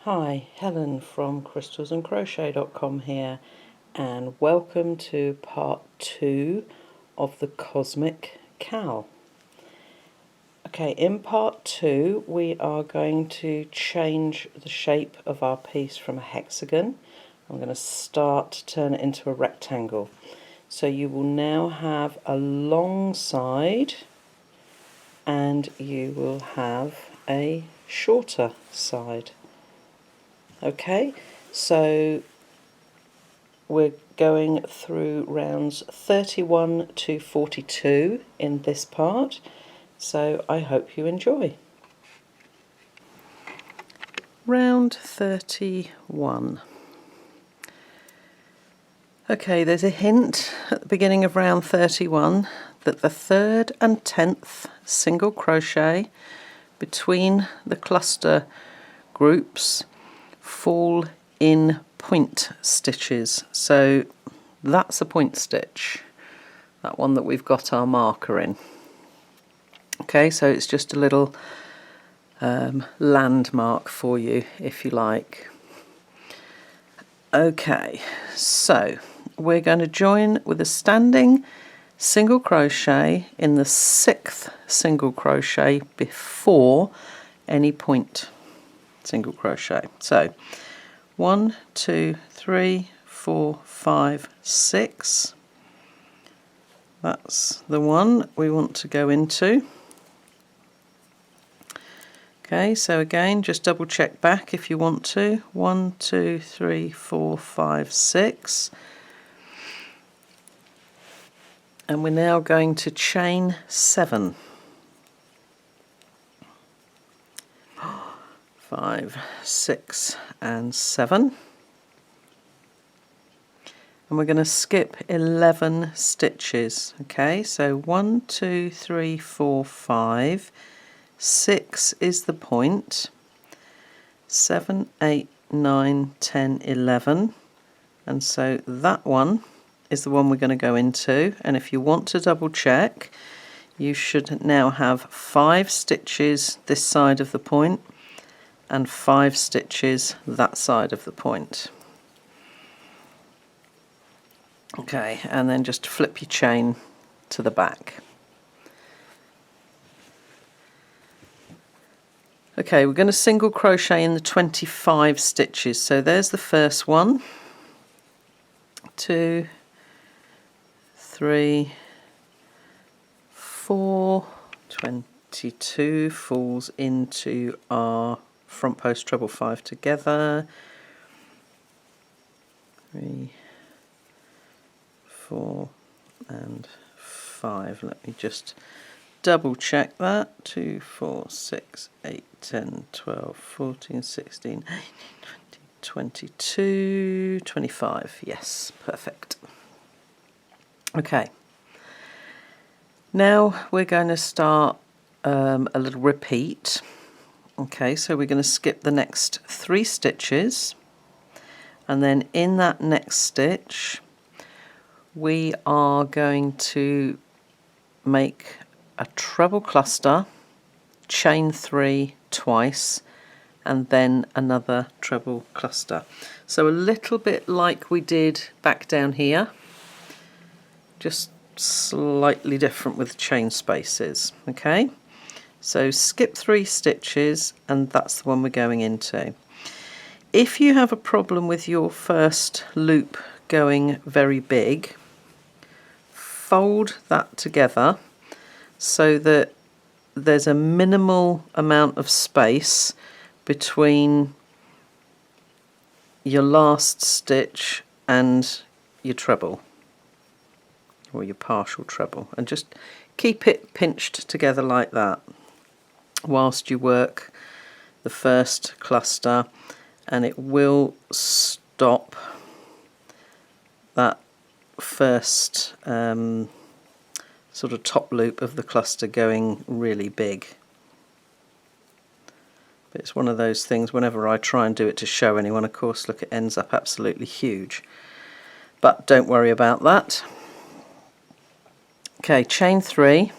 Hi, Helen from crystalsandcrochet.com here, and welcome to part 2 of the Cosmic Cow. Okay, in part 2 we are going to change the shape of our piece from a hexagon. I'm going to start to turn it into a rectangle. So you will now have a long side and you will have a shorter side. Okay, so we're going through rounds 31 to 42 in this part, so I hope you enjoy. Round 31. Okay, there's a hint at the beginning of round 31 that the 3rd and 10th single crochet between the cluster groups fall in point stitches. So that's a point stitch, that one that we've got our marker in. Okay, so it's just a little landmark for you, if you like. Okay, so we're going to join with a standing single crochet in the 6th single crochet before any point single crochet. So 1, 2, 3, 4, 5, 6. That's the one we want to go into. Okay, so again, just double check back if you want to. 1, 2, 3, 4, 5, 6. And we're now going to chain 7. 5, 6, and 7. And we're going to skip 11 stitches. Okay, so 1, 2, 3, 4, 5. 6 is the point. 7, 8, 9, 10, 11. And so that one is the one we're going to go into. And if you want to double check, you should now have 5 stitches this side of the point and 5 stitches that side of the point. Okay, and then just flip your chain to the back. Okay, we're going to single crochet in the 25 stitches. So there's the first one. 2, 3, 4, 22 falls into our front post treble 5 together. 3, 4 and 5. Let me just double check that. 2, 4, 6, 8, 10, 12, 14, 16, 18, 20, 22, 25. Yes, perfect. Okay. Now we're going to start a little repeat. Okay, so we're going to skip the next 3 stitches, and then in that next stitch we are going to make a treble cluster, chain 3 twice, and then another treble cluster. So a little bit like we did back down here, just slightly different with chain spaces. Okay, so skip 3 stitches, and that's the one we're going into. If you have a problem with your first loop going very big, fold that together so that there's a minimal amount of space between your last stitch and your treble, or your partial treble, and just keep it pinched together like that whilst you work the first cluster, and it will stop that first sort of top loop of the cluster going really big. But it's one of those things, whenever I try and do it to show anyone, of course, look, it ends up absolutely huge. But don't worry about that. Okay, chain 3,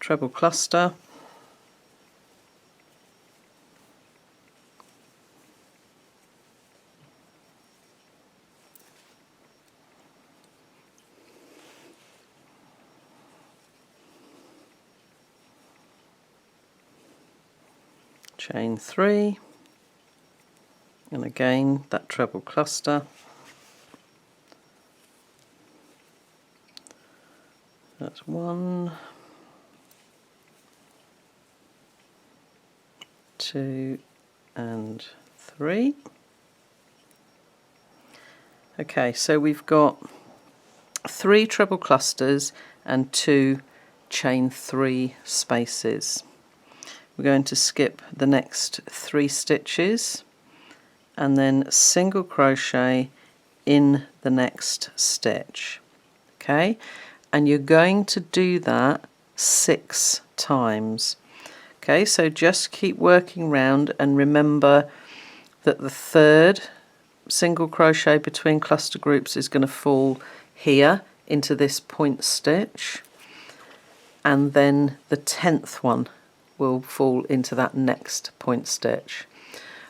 treble cluster, chain 3, and again that treble cluster. That's 1, 2 and 3. Okay, so we've got 3 treble clusters and 2 chain 3 spaces. We're going to skip the next 3 stitches and then single crochet in the next stitch. Okay, and you're going to do that 6 times. Okay, so just keep working round and remember that the 3rd single crochet between cluster groups is going to fall here into this point stitch, and then the 10th one will fall into that next point stitch.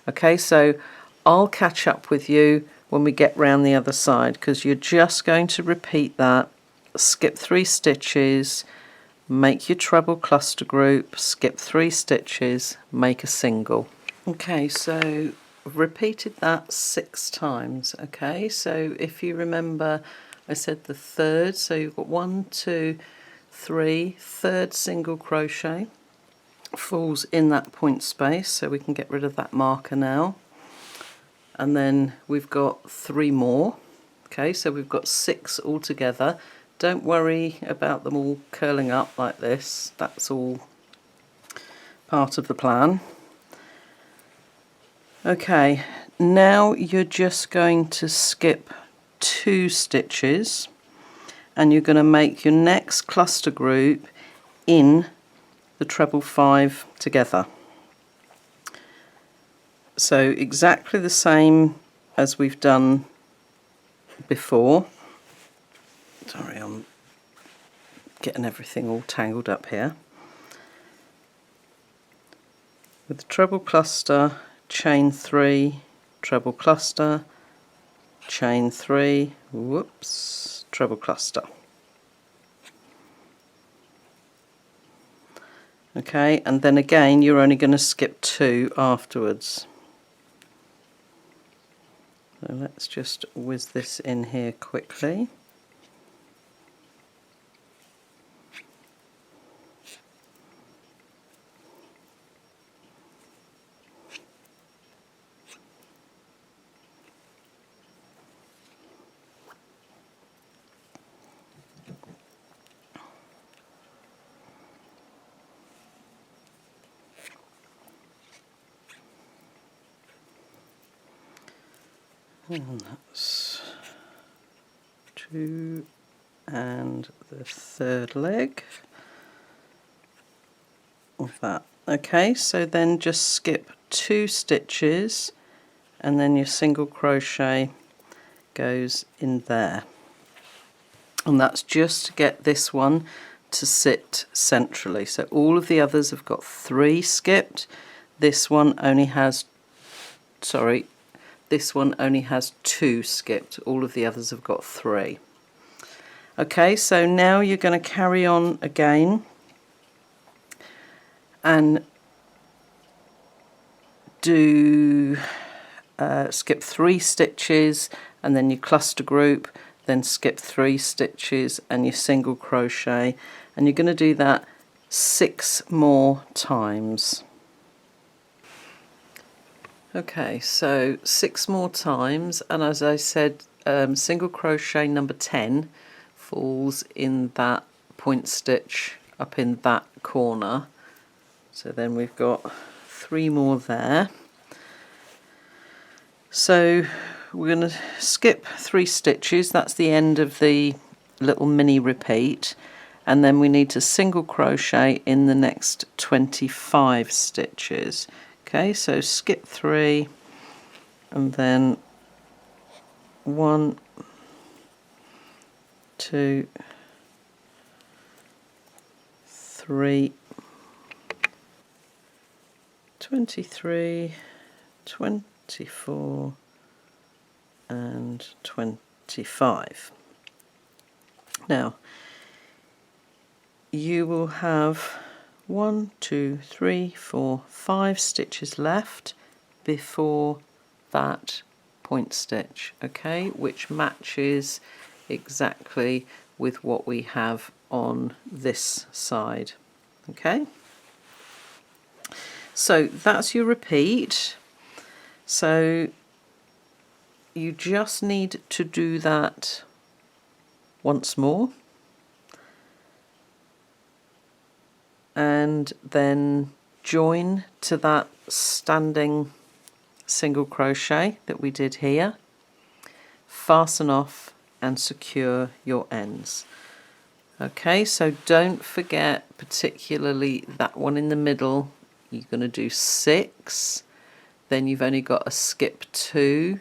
Okay, so I'll catch up with you when we get round the other side, because you're just going to repeat that. Skip 3 stitches, make your treble cluster group, skip 3 stitches, make a single. Okay, so I've repeated that 6 times. Okay, so if you remember, I said the 3rd, so you've got 1, 2, 3, 3rd single crochet falls in that point space, so we can get rid of that marker now. And then we've got 3 more. Okay, so we've got 6 altogether. Don't worry about them all curling up like this, that's all part of the plan. Okay, now you're just going to skip 2 stitches and you're going to make your next cluster group in the treble 5 together. So exactly the same as we've done before. Sorry, I'm getting everything all tangled up here. With the treble cluster, chain 3, treble cluster, chain 3, whoops, treble cluster. Okay, and then again you're only going to skip 2 afterwards. So let's just whiz this in here quickly. And that's 2 and the 3rd leg of that. Okay, so then just skip 2 stitches and then your single crochet goes in there. And that's just to get this one to sit centrally. So all of the others have got 3 skipped. This one only has, this one only has 2 skipped. All of the others have got 3. Okay, so now you're going to carry on again and do skip 3 stitches and then your cluster group, then skip 3 stitches and your single crochet, and you're going to do that 6 more times. Okay, so 6 more times, and as I said, single crochet number 10 falls in that point stitch up in that corner. So then we've got 3 more there. So we're going to skip 3 stitches, that's the end of the little mini repeat, and then we need to single crochet in the next 25 stitches. Okay, so skip 3 and then 1, 2, 3, 23, 24 and 25. Now you will have 1, 2, 3, 4, 5 stitches left before that point stitch, okay, which matches exactly with what we have on this side. Okay, so that's your repeat. So you just need to do that once more, and then join to that standing single crochet that we did here, fasten off and secure your ends. Okay, so don't forget particularly that one in the middle. You're going to do 6, then you've only got a skip 2,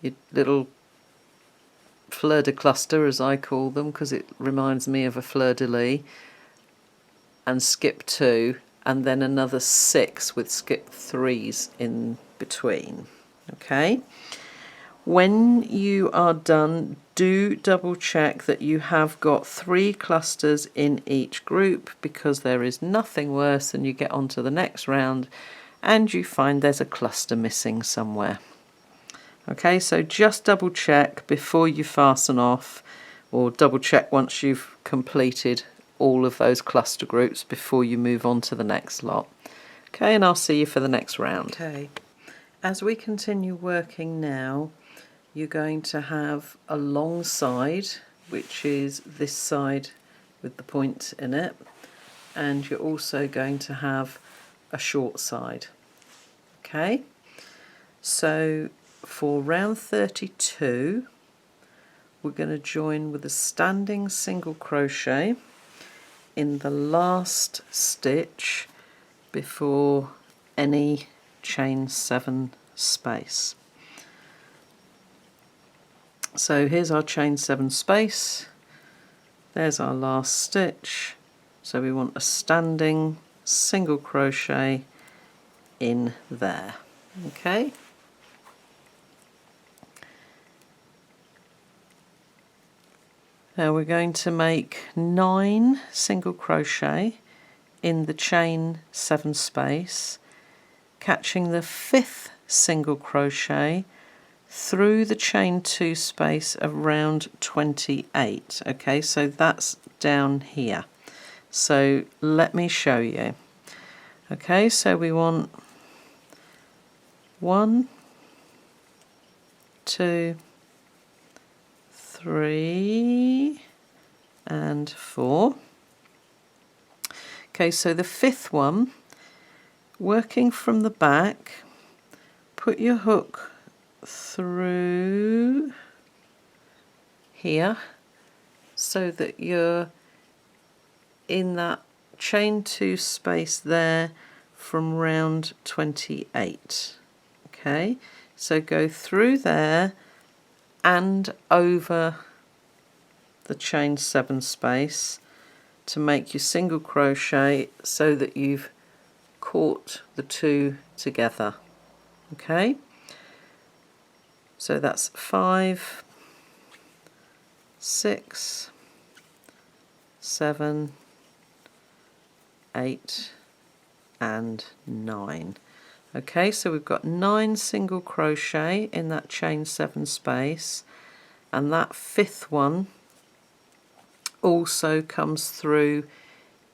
your little fleur de cluster as I call them because it reminds me of a fleur de lis, and skip 2, and then another 6 with skip 3s in between. Okay, when you are done, do double check that you have got 3 clusters in each group, because there is nothing worse than you get onto the next round and you find there's a cluster missing somewhere. Okay, so just double check before you fasten off, or double check once you've completed all of those cluster groups before you move on to the next lot. Okay, and I'll see you for the next round. Okay, as we continue working now, you're going to have a long side, which is this side with the point in it, and you're also going to have a short side. Okay, so for round 32 we're going to join with a standing single crochet in the last stitch before any chain 7 space. So here's our chain 7 space, there's our last stitch, so we want a standing single crochet in there. Okay, now we're going to make 9 single crochet in the chain 7 space, catching the 5th single crochet through the chain 2 space around 28. Okay, so that's down here. So let me show you. Okay, so we want 1, 2, 3 and 4. Okay, so the 5th one, working from the back, put your hook through here so that you're in that chain 2 space there from round 28. Okay, so go through there and over the chain 7 space to make your single crochet so that you've caught the 2 together. Okay, so that's 5, 6, 7, 8 and 9. Okay, so we've got 9 single crochet in that chain 7 space, and that 5th one also comes through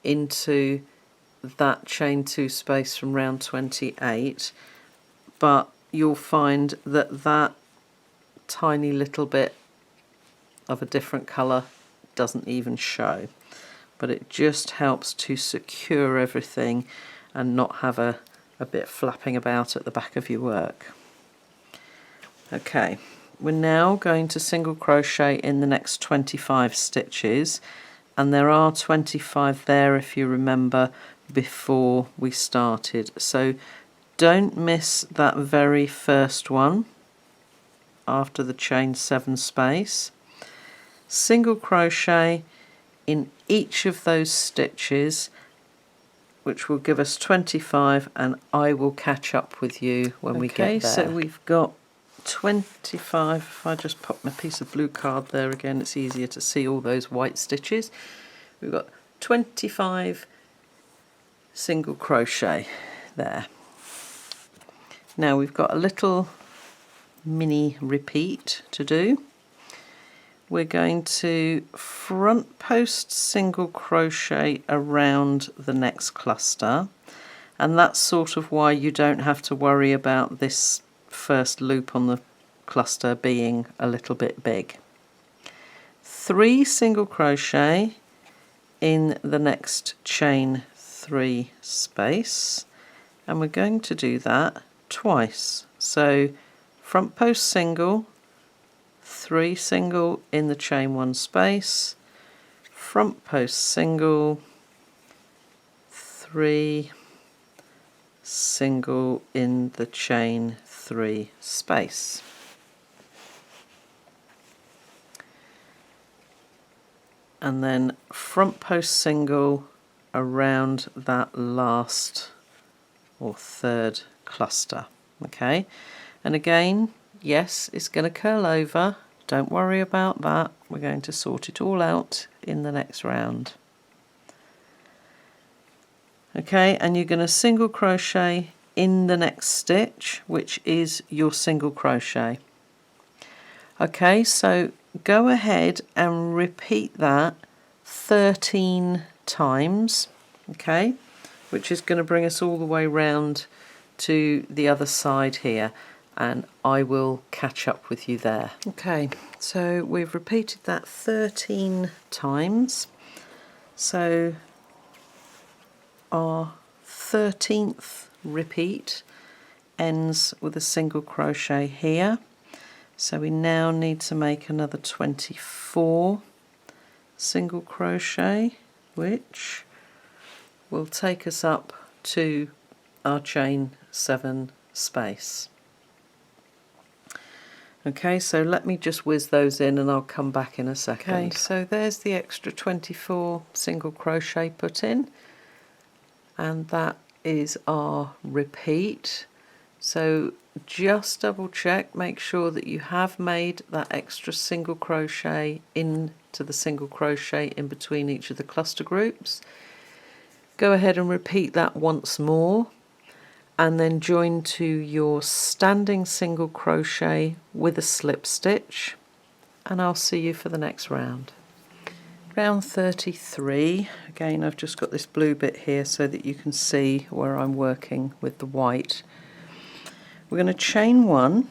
into that chain 2 space from round 28, but you'll find that that tiny little bit of a different colour doesn't even show, but it just helps to secure everything and not have a bit flapping about at the back of your work. Okay, we're now going to single crochet in the next 25 stitches, and there are 25 there if you remember before we started, so don't miss that very first one after the chain 7 space. Single crochet in each of those stitches, which will give us 25, and I will catch up with you when we get there. So we've got 25. If I just pop my piece of blue card there again, it's easier to see all those white stitches. We've got 25 single crochet there. Now we've got a little mini repeat to do. We're going to front post single crochet around the next cluster, and that's sort of why you don't have to worry about this first loop on the cluster being a little bit big. 3 single crochet in the next chain 3 space, and we're going to do that twice. So front post single, 3 single in the chain 1 space, front post single, 3 single in the chain 3 space. And then front post single around that last or third cluster. Okay, and again, yes, it's going to curl over, don't worry about that, we're going to sort it all out in the next round. Okay, and you're going to single crochet in the next stitch, which is your single crochet. Okay, so go ahead and repeat that 13 times, okay, which is going to bring us all the way round to the other side here, and I will catch up with you there. Okay, so we've repeated that 13 times, so our 13th repeat ends with a single crochet here. So we now need to make another 24 single crochet, which will take us up to our chain 7 space. Okay, so let me just whiz those in and I'll come back in a second. Okay, so there's the extra 24 single crochet put in, and that is our repeat. So just double check, make sure that you have made that extra single crochet into the single crochet in between each of the cluster groups. Go ahead and repeat that once more, and then join to your standing single crochet with a slip stitch, and I'll see you for the next round. Round 33, again I've just got this blue bit here so that you can see where I'm working with the white. We're going to chain 1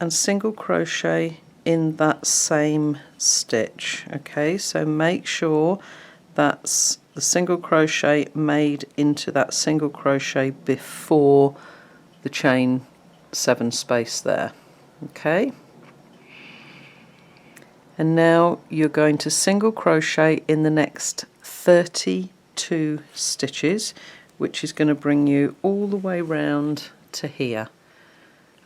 and single crochet in that same stitch. Okay, so make sure that's the single crochet made into that single crochet before the chain 7 space there. Okay, and now you're going to single crochet in the next 32 stitches, which is going to bring you all the way round to here.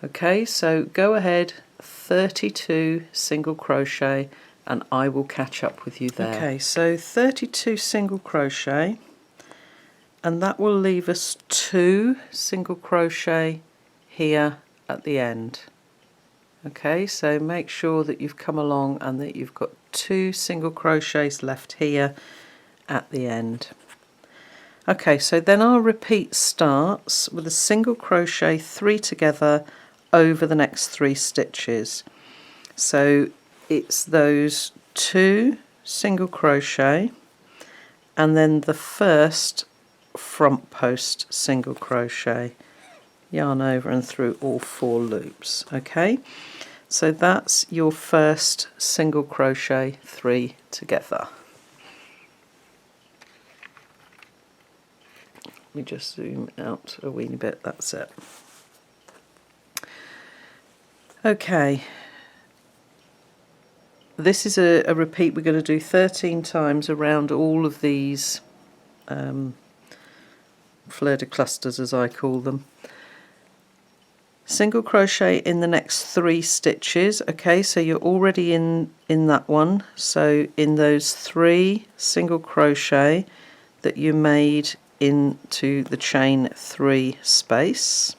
Okay, so go ahead, 32 single crochet, and I will catch up with you there. Okay, so 32 single crochet, and that will leave us 2 single crochet here at the end. Okay, so make sure that you've come along and that you've got 2 single crochets left here at the end. Okay, so then our repeat starts with a single crochet 3 together over the next 3 stitches. So it's those 2 single crochet and then the first front post single crochet, yarn over and through all 4 loops. Okay, so that's your first single crochet 3 together. Let me just zoom out a weeny bit, that's it. Okay, this is a repeat we're going to do 13 times around all of these fleur de clusters, as I call them. Single crochet in the next 3 stitches. Okay, so you're already in that one, so in those 3 single crochet that you made into the chain 3 space,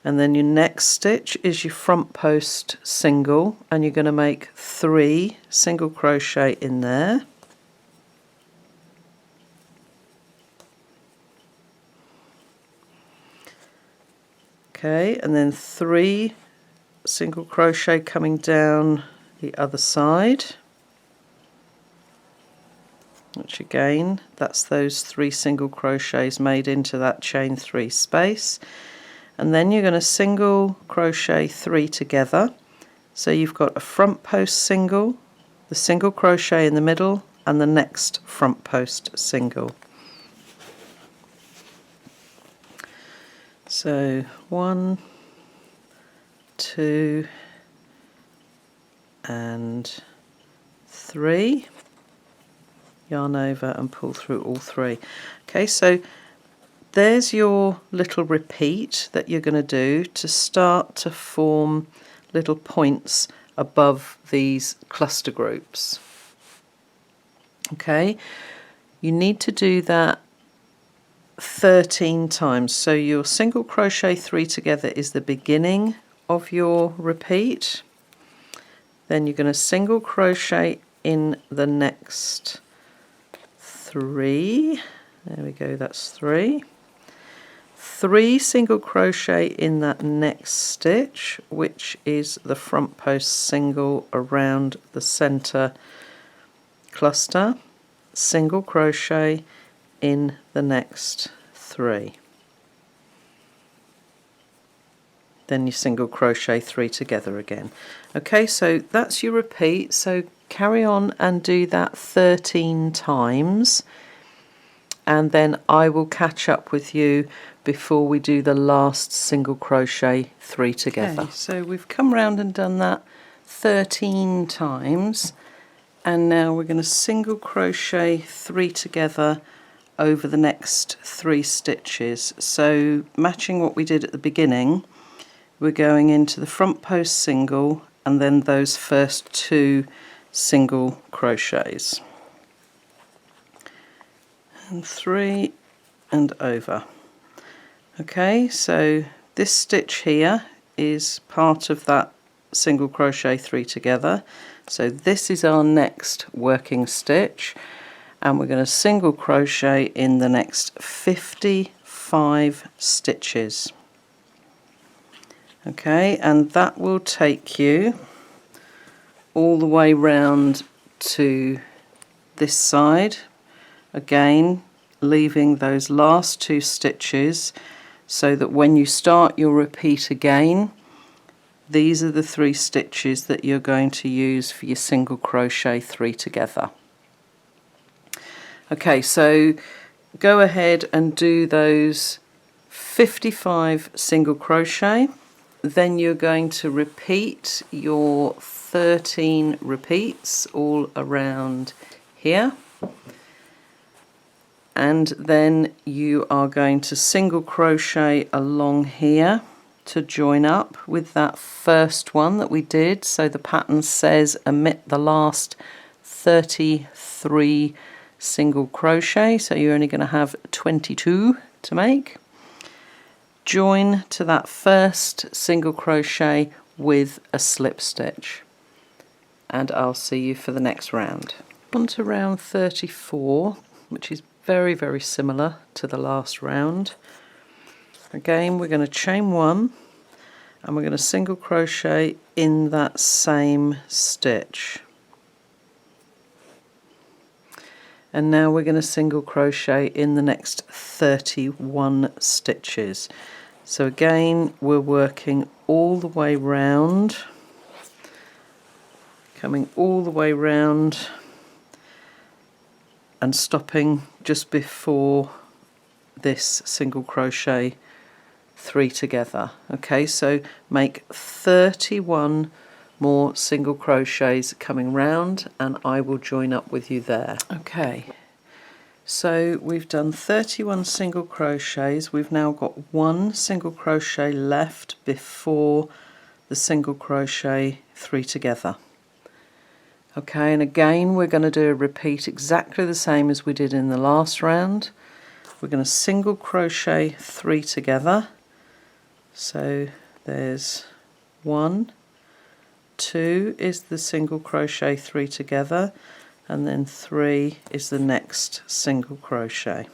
and then your next stitch is your front post single, and you're going to make 3 single crochet in there, Okay, and then 3 single crochet coming down the other side, which again, that's those 3 single crochets made into that chain 3 space. And then you're going to single crochet 3 together. So you've got a front post single, the single crochet in the middle, and the next front post single. So 1, 2 and 3, yarn over and pull through all 3. Okay, so there's your little repeat that you're going to do to start to form little points above these cluster groups. Okay, you need to do that 13 times. So your single crochet 3 together is the beginning of your repeat. Then you're going to single crochet in the next 3. There we go, that's 3. 3 single crochet in that next stitch, which is the front post single around the center cluster, single crochet in the next 3. Then you single crochet 3 together again. Okay, so that's your repeat. So carry on and do that 13 times, and then I will catch up with you before we do the last single crochet 3 together. Okay, so we've come round and done that 13 times, and now we're going to single crochet 3 together over the next 3 stitches. So matching what we did at the beginning, we're going into the front post single and then those first 2 single crochets, and 3 and over. Okay, so this stitch here is part of that single crochet 3 together. So this is our next working stitch, and we're going to single crochet in the next 55 stitches. Okay, and that will take you all the way round to this side, again leaving those last 2 stitches so that when you start your repeat again, these are the 3 stitches that you're going to use for your single crochet 3 together. Okay, so go ahead and do those 55 single crochet. Then you're going to repeat your 13 repeats all around here, and then you are going to single crochet along here to join up with that first one that we did. So the pattern says omit the last 33 single crochet, so you're only going to have 22 to make. Join to that first single crochet with a slip stitch, and I'll see you for the next round. On to round 34, which is very, very similar to the last round. Again, we're going to chain 1 and we're going to single crochet in that same stitch. And now we're going to single crochet in the next 31 stitches. So again, we're working all the way round, coming all the way round and stopping just before this single crochet 3 together. Okay, so make 31 more single crochets coming round, and I will join up with you there. Okay, so we've done 31 single crochets. We've now got 1 single crochet left before the single crochet 3 together. Okay, and again we're going to do a repeat exactly the same as we did in the last round. We're going to single crochet 3 together. So there's 1, 2 is the single crochet 3 together, and then 3 is the next single crochet.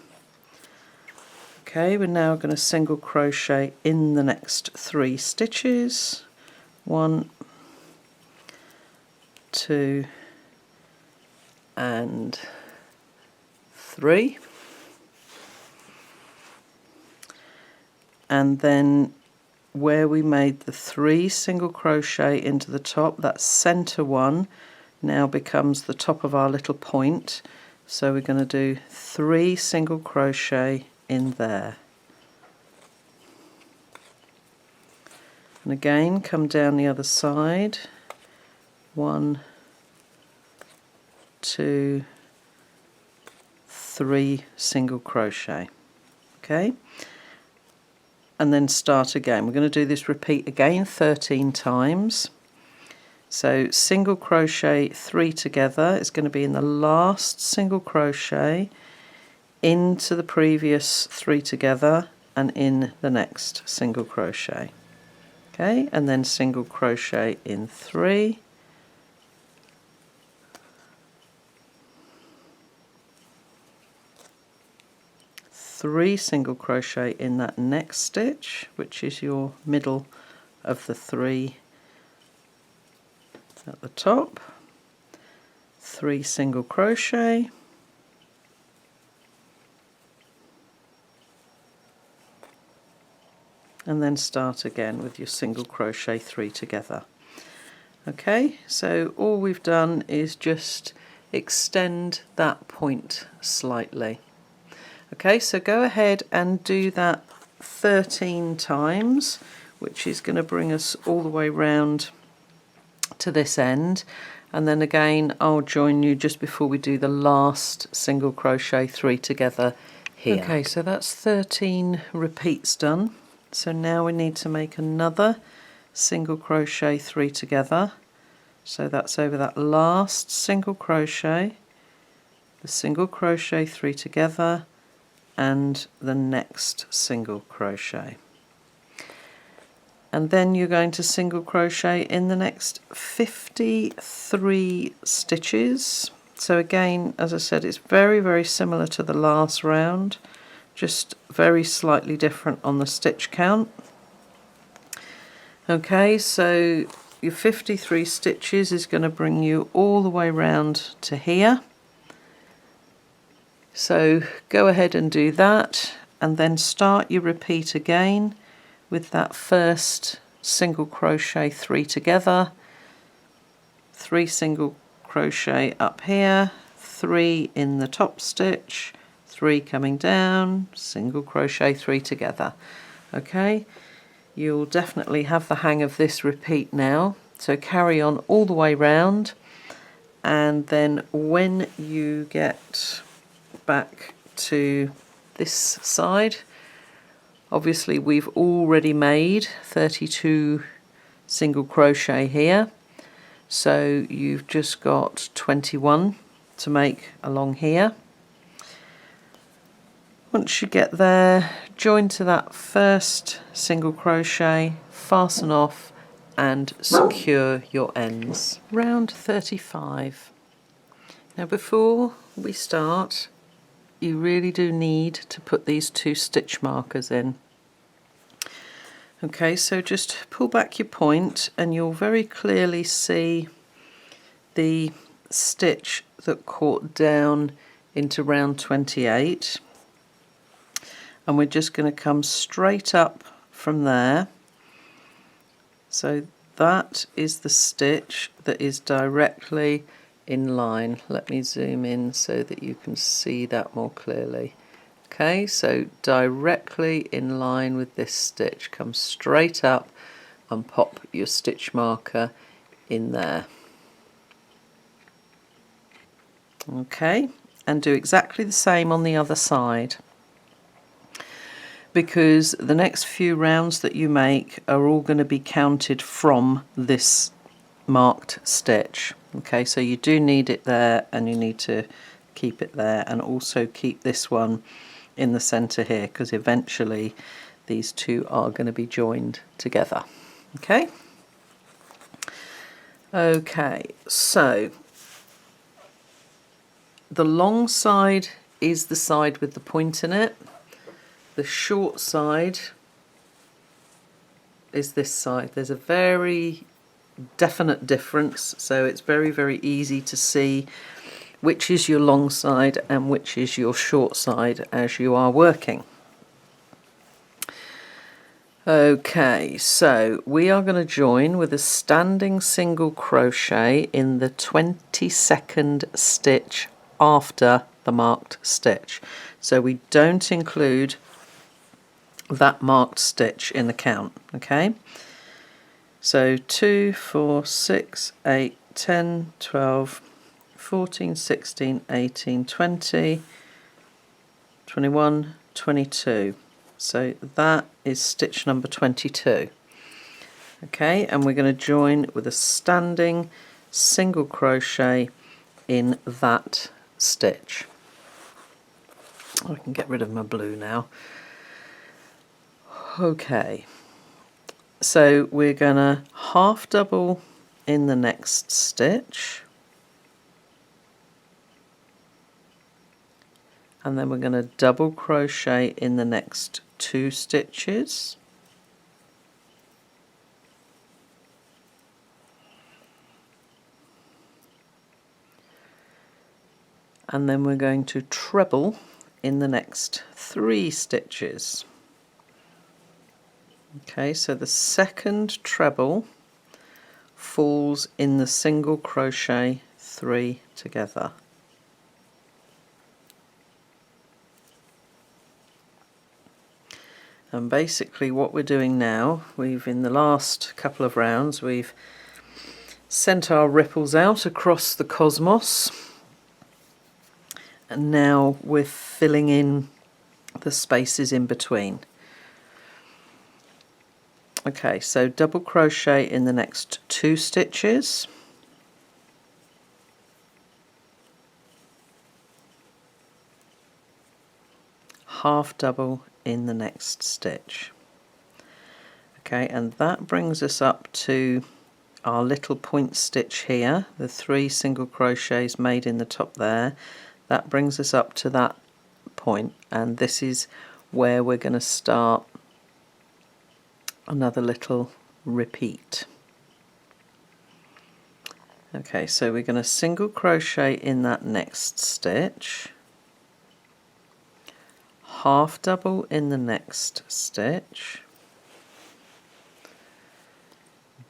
Okay, we're now going to single crochet in the next 3 stitches. 1, 2 and 3, and then where we made the 3 single crochet into the top, that center one now becomes the top of our little point, so we're going to do 3 single crochet in there, and again come down the other side, 1, 2, 3 single crochet. Okay, and then start again. We're going to do this repeat again 13 times. So single crochet 3 together is going to be in the last single crochet into the previous 3 together and in the next single crochet. Okay, and then single crochet in 3, three single crochet in that next stitch, which is your middle of the 3 at the top, 3 single crochet, and then start again with your single crochet 3 together. Okay, so all we've done is just extend that point slightly. Okay, so go ahead and do that 13 times, which is going to bring us all the way round to this end, and then again I'll join you just before we do the last single crochet 3 together here. Okay, so that's 13 repeats done. So now we need to make another single crochet 3 together. So that's over that last single crochet, the single crochet 3 together, and the next single crochet. And then you're going to single crochet in the next 53 stitches. So again, as I said, it's very, very similar to the last round, just very slightly different on the stitch count. Okay, so your 53 stitches is going to bring you all the way round to here. So go ahead and do that, and then start your repeat again with that first single crochet 3 together, 3 single crochet up here, 3 in the top stitch, 3 coming down, single crochet 3 together. Okay, you'll definitely have the hang of this repeat now, so carry on all the way round, and then when you get back to this side, obviously we've already made 32 single crochet here, so you've just got 21 to make along here. Once you get there, join to that first single crochet, fasten off and secure your ends. Round 35. Now before we start, you really do need to put these 2 stitch markers in. Okay, so just pull back your point and you'll very clearly see the stitch that caught down into round 28, and we're just going to come straight up from there. So that is the stitch that is directly in line. Let me zoom in so that you can see that more clearly. Okay, so directly in line with this stitch, come straight up and pop your stitch marker in there. Okay, and do exactly the same on the other side, because the next few rounds that you make are all going to be counted from this marked stitch. Okay, so you do need it there, and you need to keep it there, and also keep this one in the center here, because eventually these two are going to be joined together. Okay, so the long side is the side with the point in it, the short side is this side. There's a very definite difference, so it's very easy to see which is your long side and which is your short side as you are working. Okay, so we are going to join with a standing single crochet in the 22nd stitch after the marked stitch. So we don't include that marked stitch in the count, okay? So 2, 4, 6, 8, 10, 12, 14, 16, 18, 20, 21, 22. So that is stitch number 22. Okay, and we're going to join with a standing single crochet in that stitch. I can get rid of my blue now. Okay, so we're going to half double in the next stitch, and then we're going to double crochet in the next 2 stitches, and then we're going to treble in the next 3 stitches. Okay, so the second treble falls in the single crochet 3 together. And basically what we're doing now, in the last couple of rounds, we've sent our ripples out across the cosmos, and now we're filling in the spaces in between. Okay, so double crochet in the next 2 stitches, half double in the next stitch. Okay, and that brings us up to our little point stitch here, the 3 single crochets made in the top there. That brings us up to that point, and this is where we're going to start another little repeat. Okay, so we're going to single crochet in that next stitch, half double in the next stitch,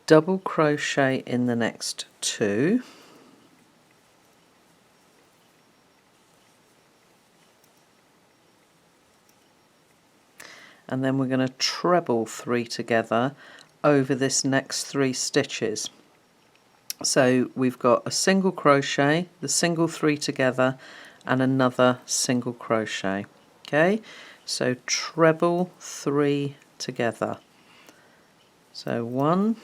double crochet in the next 2, and then we're going to treble 3 together over this next 3 stitches. So we've got a single crochet, the single 3 together, and another single crochet. Okay, so treble 3 together. So 1,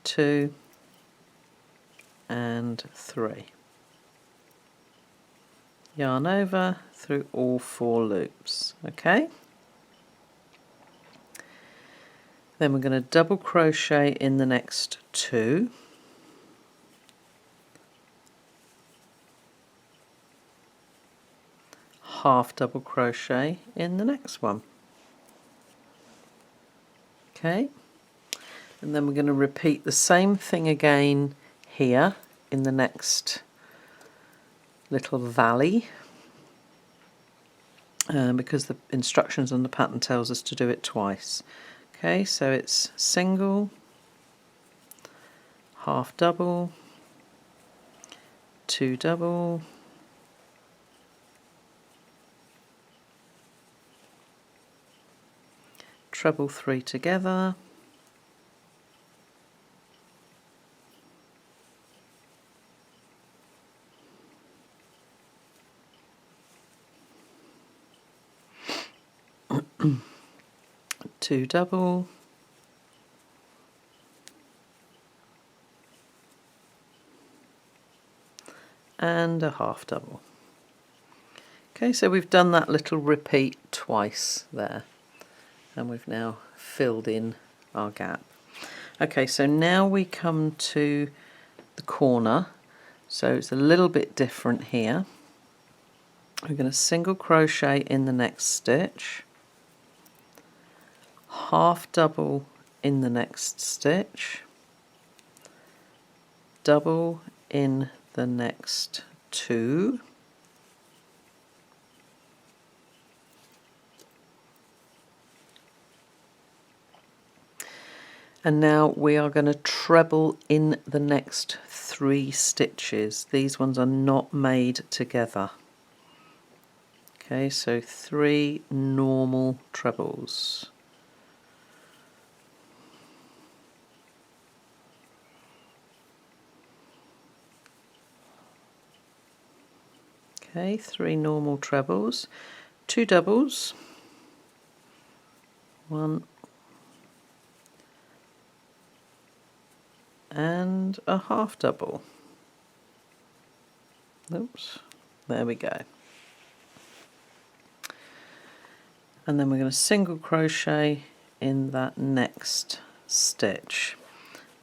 2, and 3. Yarn over through all 4 loops. Okay, then we're going to double crochet in the next 2, half double crochet in the next one. Okay, and then we're going to repeat the same thing again here in the next little valley, because the instructions on the pattern tells us to do it twice. Okay, so it's single, half double, 2 double, treble 3 together, two double, and a half double. Okay, so we've done that little repeat twice there, and we've now filled in our gap. Okay, so now we come to the corner, so it's a little bit different here. we're going to single crochet in the next stitch, half double in the next stitch, double in the next two, and now we are going to treble in the next 3 stitches. These ones are not made together. Okay, so 3 normal trebles. Okay, 3 normal trebles, 2 doubles, 1 and a half double. Oops, there we go. And then we're going to single crochet in that next stitch,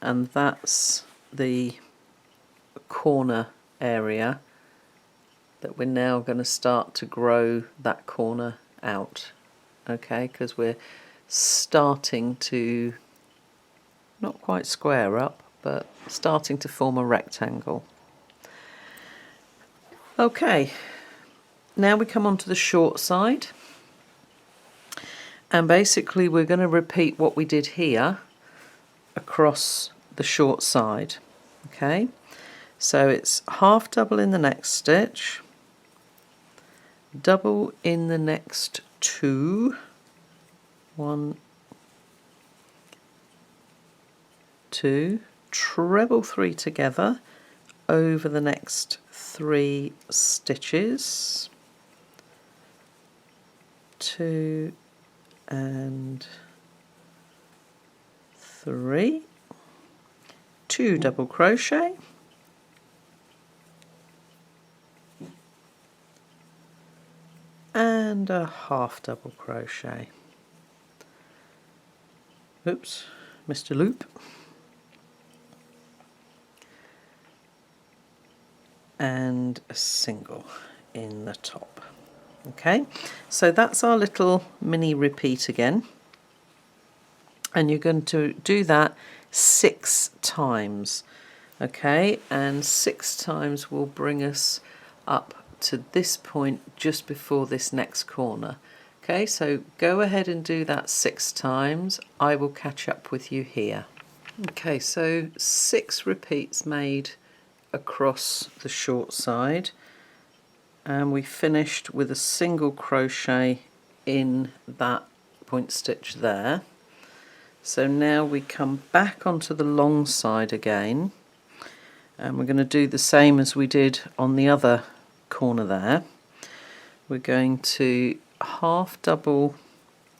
and that's the corner area that we're now going to start to grow that corner out, okay, because we're starting to not quite square up, but starting to form a rectangle. Okay, now we come on to the short side, and basically we're going to repeat what we did here across the short side. Okay, so it's half double in the next stitch, double in the next 2, 1, 2, treble 3 together over the next 3 stitches, 2 and 3, 2 double crochet, and a half double crochet. Oops, missed a loop. And a single in the top. Okay, so that's our little mini repeat again, and you're going to do that 6 times. Okay, and 6 times will bring us up to this point just before this next corner. Okay, so go ahead and do that 6 times. I will catch up with you here. Okay, so 6 repeats made across the short side, and we finished with a single crochet in that point stitch there. So now we come back onto the long side again, and we're going to do the same as we did on the other corner there. We're going to half double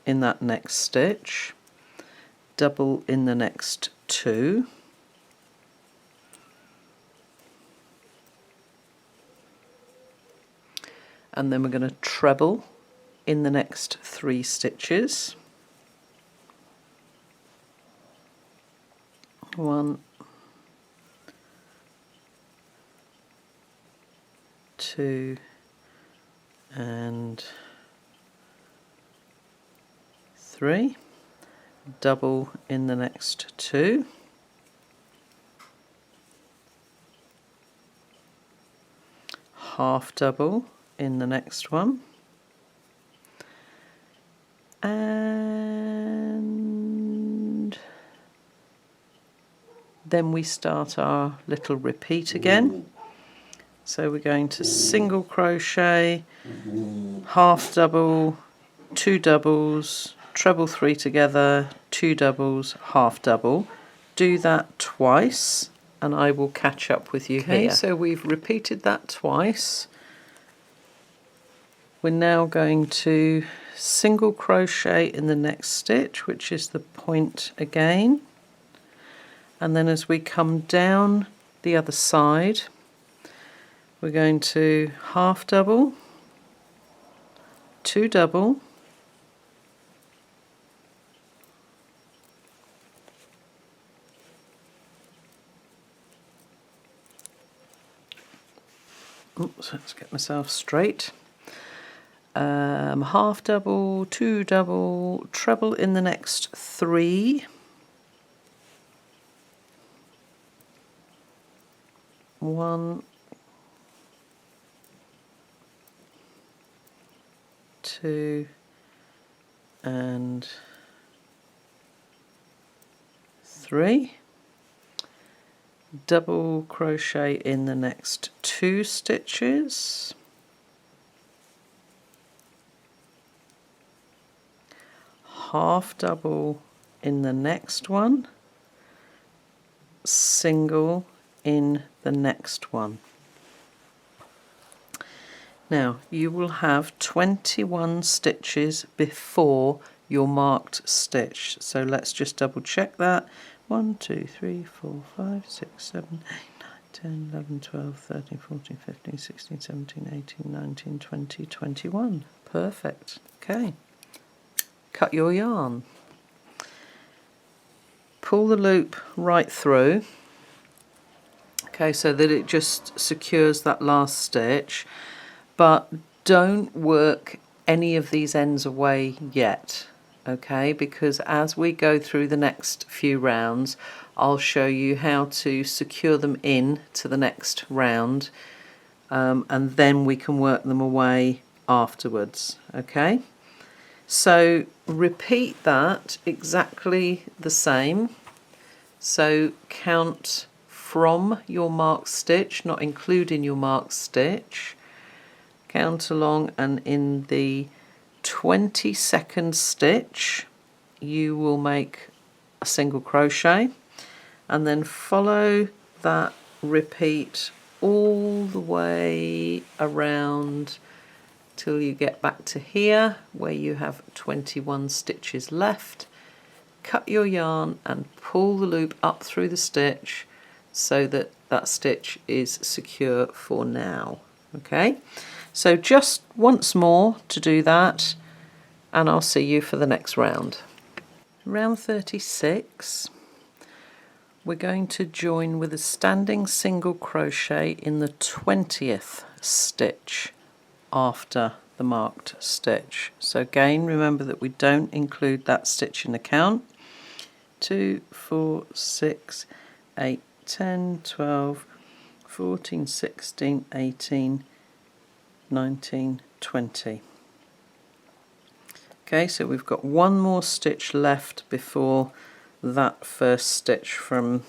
in that next stitch, double in the next 2, and then we're going to treble in the next 3 stitches, 1, 2 and 3, double in the next 2, half double in the next one, and then we start our little repeat again. So we're going to single crochet, half double, 2 doubles, treble 3 together, 2 doubles, half double. Do that twice and I will catch up with you here. So we've repeated that twice. We're now going to single crochet in the next stitch, which is the point again, and then as we come down the other side, we're going to half double, 2 double, oops, let's get myself straight, half double, 2 double, treble in the next 3, 1, 2 and 3, double crochet in the next 2 stitches, half double in the next one, single in the next one. Now you will have 21 stitches before your marked stitch, so let's just double check that. 1, 2, 3, 4, 5, 6, 7, 8, 9, 10, 11, 12, 13, 14, 15, 16, 17, 18, 19, 20, 21. Perfect. Okay. Cut your yarn. Pull the loop right through, okay, so that it just secures that last stitch, but don't work any of these ends away yet, okay, because as we go through the next few rounds I'll show you how to secure them in to the next round, and then we can work them away afterwards. Okay, so repeat that exactly the same. So count from your marked stitch, not including your marked stitch, count along, and in the 22nd stitch you will make a single crochet, and then follow that repeat all the way around till you get back to here where you have 21 stitches left. Cut your yarn and pull the loop up through the stitch so that that stitch is secure for now. Okay, so just once more to do that, and I'll see you for the next round. Round 36, we're going to join with a standing single crochet in the 20th stitch after the marked stitch. So again, remember that we don't include that stitch in the count. 2, 4, 6, 8, 10, 12, 14, 16, 18, 19, 20. Okay, so we've got one more stitch left before that first stitch from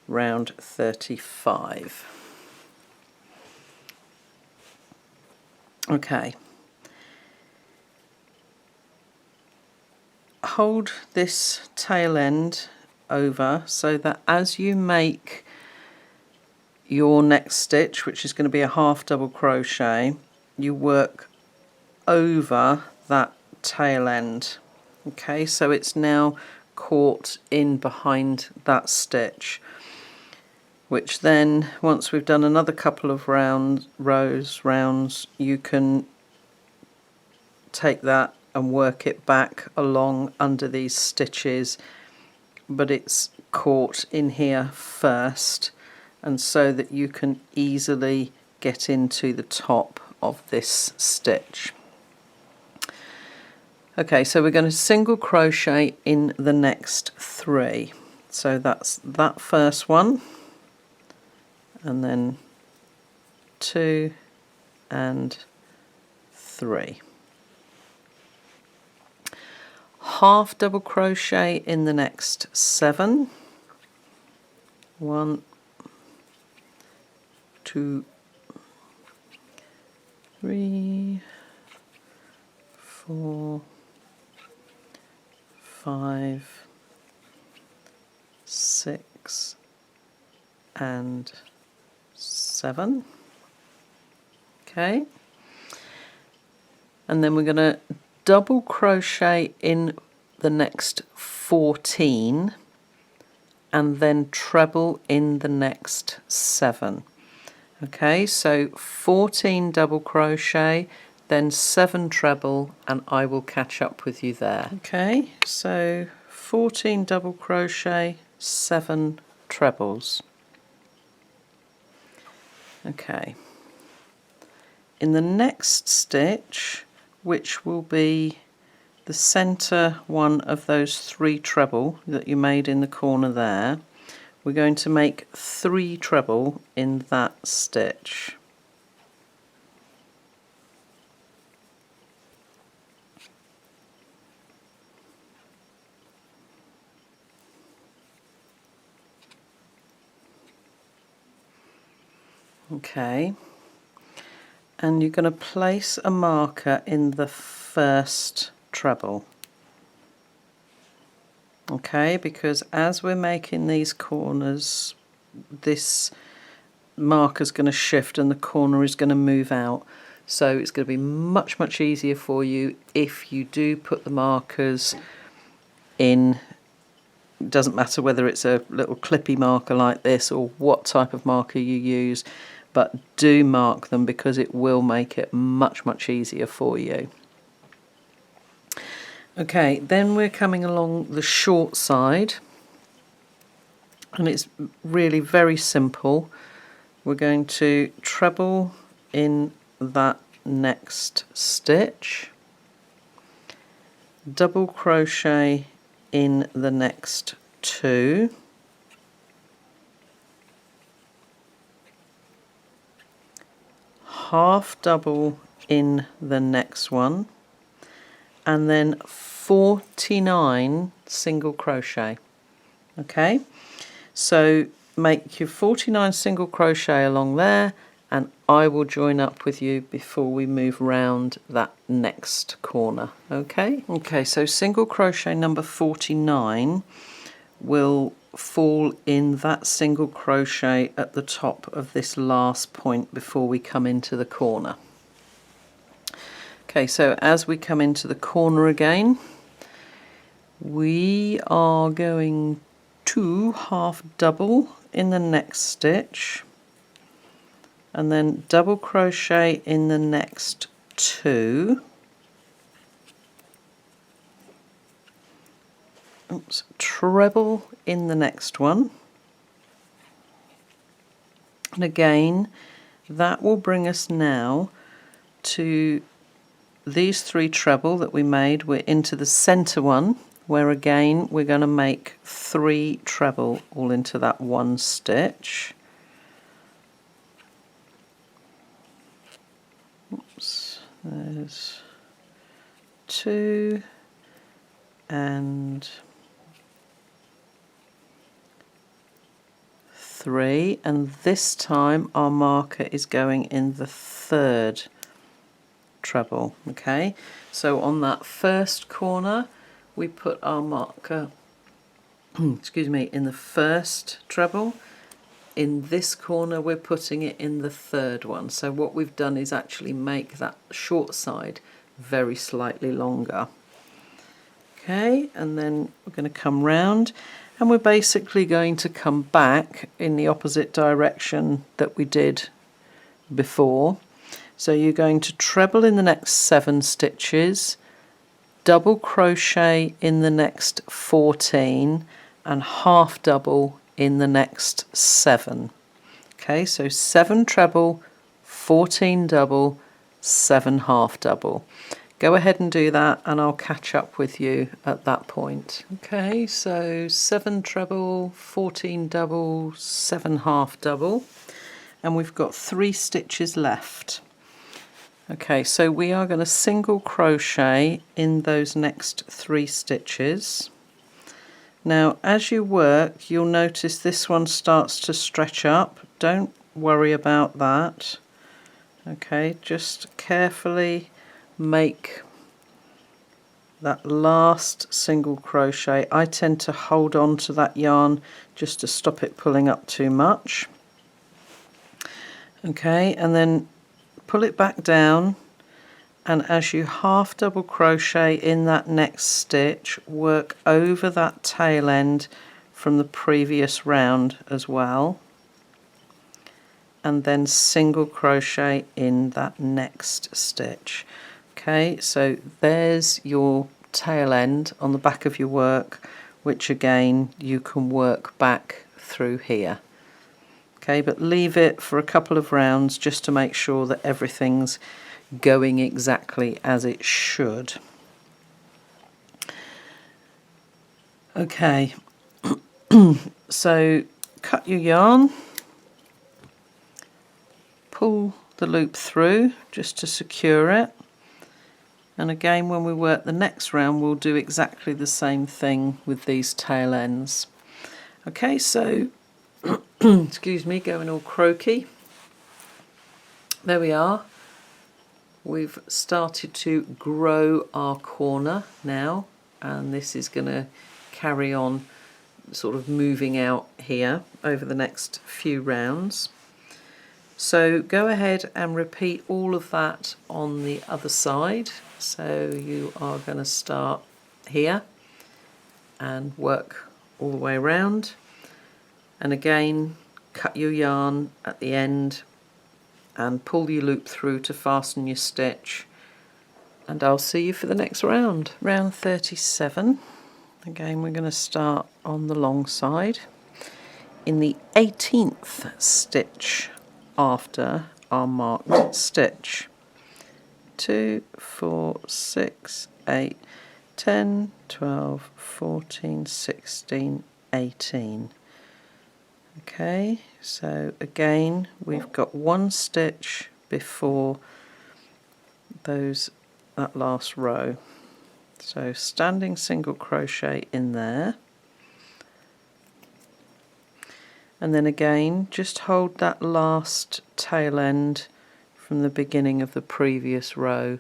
round 35. Okay, hold this tail end over so that as you make your next stitch, which is going to be a half double crochet, you work over that tail end. Okay, so it's now caught in behind that stitch, which then once we've done another couple of rounds, you can take that and work it back along under these stitches, but it's caught in here first, and so that you can easily get into the top of this stitch. Okay, so we're going to single crochet in the next 3. So that's that first one, and then 2 and 3. Half double crochet in the next 7. 1, 2, 3, 4, 5, 6 and 7. Okay, and then we're going to double crochet in the next 14 and then treble in the next 7. Okay, so 14 double crochet, then 7 treble, and I will catch up with you there. Okay, so 14 double crochet, 7 trebles. Okay, in the next stitch which will be the center one of those 3 treble that you made in the corner there. We're going to make 3 treble in that stitch. Okay, and you're going to place a marker in the first treble. Okay, because as we're making these corners, this marker's going to shift and the corner is going to move out. So it's going to be much easier for you if you do put the markers in. It doesn't matter whether it's a little clippy marker like this or what type of marker you use, but do mark them because it will make it much easier for you. Okay, then we're coming along the short side, and it's really very simple. We're going to treble in that next stitch, double crochet in the next 2, half double in the next one, and then 49 single crochet. Okay, so make your 49 single crochet along there, and I will join up with you before we move round that next corner. Okay, so single crochet number 49 will fall in that single crochet at the top of this last point before we come into the corner. Okay, so as we come into the corner again, we are going to half double in the next stitch, and then double crochet in the next 2, treble in the next one, and again that will bring us now to these 3 treble that we made. We're into the center one, where again we're going to make 3 treble all into that one stitch. Oops, there's 2 and 3, and this time our marker is going in the 3rd treble. Okay, so on that first corner we put our marker excuse me, in the 1st treble. In this corner we're putting it in the 3rd one. So what we've done is actually make that short side very slightly longer. Okay, and then we're going to come round, and we're basically going to come back in the opposite direction that we did before. So you're going to treble in the next 7 stitches, double crochet in the next 14, and half double in the next 7. Okay, so 7 treble, 14 double, 7 half double. Go ahead and do that, and I'll catch up with you at that point. Okay, so 7 treble, 14 double, 7 half double, and we've got 3 stitches left. Okay, so we are going to single crochet in those next 3 stitches. Now as you work, you'll notice this one starts to stretch up. Don't worry about that. Okay, just carefully make that last single crochet. I tend to hold on to that yarn just to stop it pulling up too much. Okay, and then pull it back down, and as you half double crochet in that next stitch, work over that tail end from the previous round as well, and then single crochet in that next stitch. Okay, so there's your tail end on the back of your work, which again you can work back through here. Okay, but leave it for a couple of rounds just to make sure that everything's going exactly as it should. Okay, so cut your yarn, pull the loop through just to secure it, and again when we work the next round we'll do exactly the same thing with these tail ends. Okay, so excuse me, going all croaky. There we are. We've started to grow our corner now, and this is going to carry on sort of moving out here over the next few rounds. So go ahead and repeat all of that on the other side. So you are going to start here and work all the way around, and again cut your yarn at the end and pull your loop through to fasten your stitch, and I'll see you for the next round. Round 37. Again we're going to start on the long side in the 18th stitch after our marked stitch. 2, 4, 6, 8, 10, 12, 14, 16, 18. Okay, so again we've got one stitch before that last row. So standing single crochet in there, and then again just hold that last tail end from the beginning of the previous row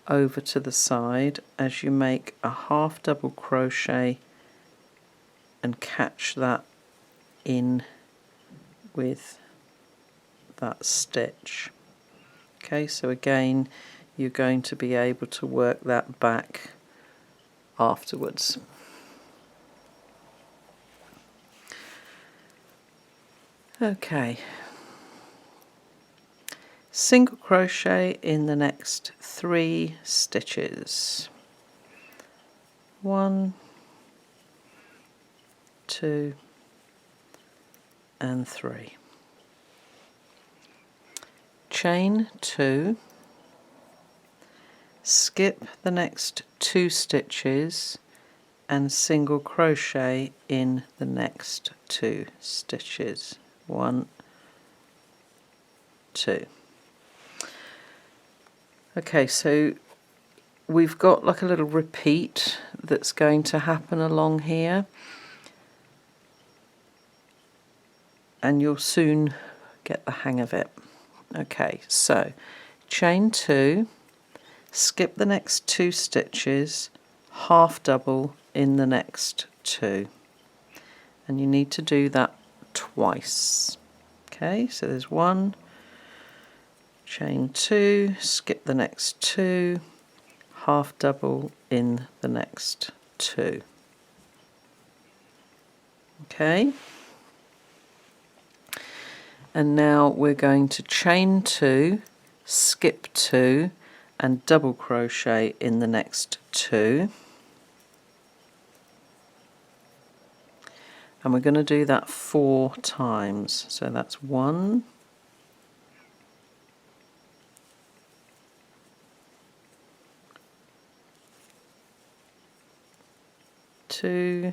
over to the side as you make a half double crochet and catch that in with that stitch. Okay, so again you're going to be able to work that back afterwards. Okay, single crochet in the next 3 stitches. 1, 2 and 3. Chain 2, skip the next 2 stitches and single crochet in the next 2 stitches. 1, 2. Okay, so we've got like a little repeat that's going to happen along here, and you'll soon get the hang of it. Okay, so chain 2, skip the next 2 stitches, half double in the next 2, and you need to do that twice. Okay, so there's 1, chain 2, skip the next 2, half double in the next 2. Okay, and now we're going to chain 2, skip 2 and double crochet in the next 2, and we're going to do that 4 times. So that's 1, 2,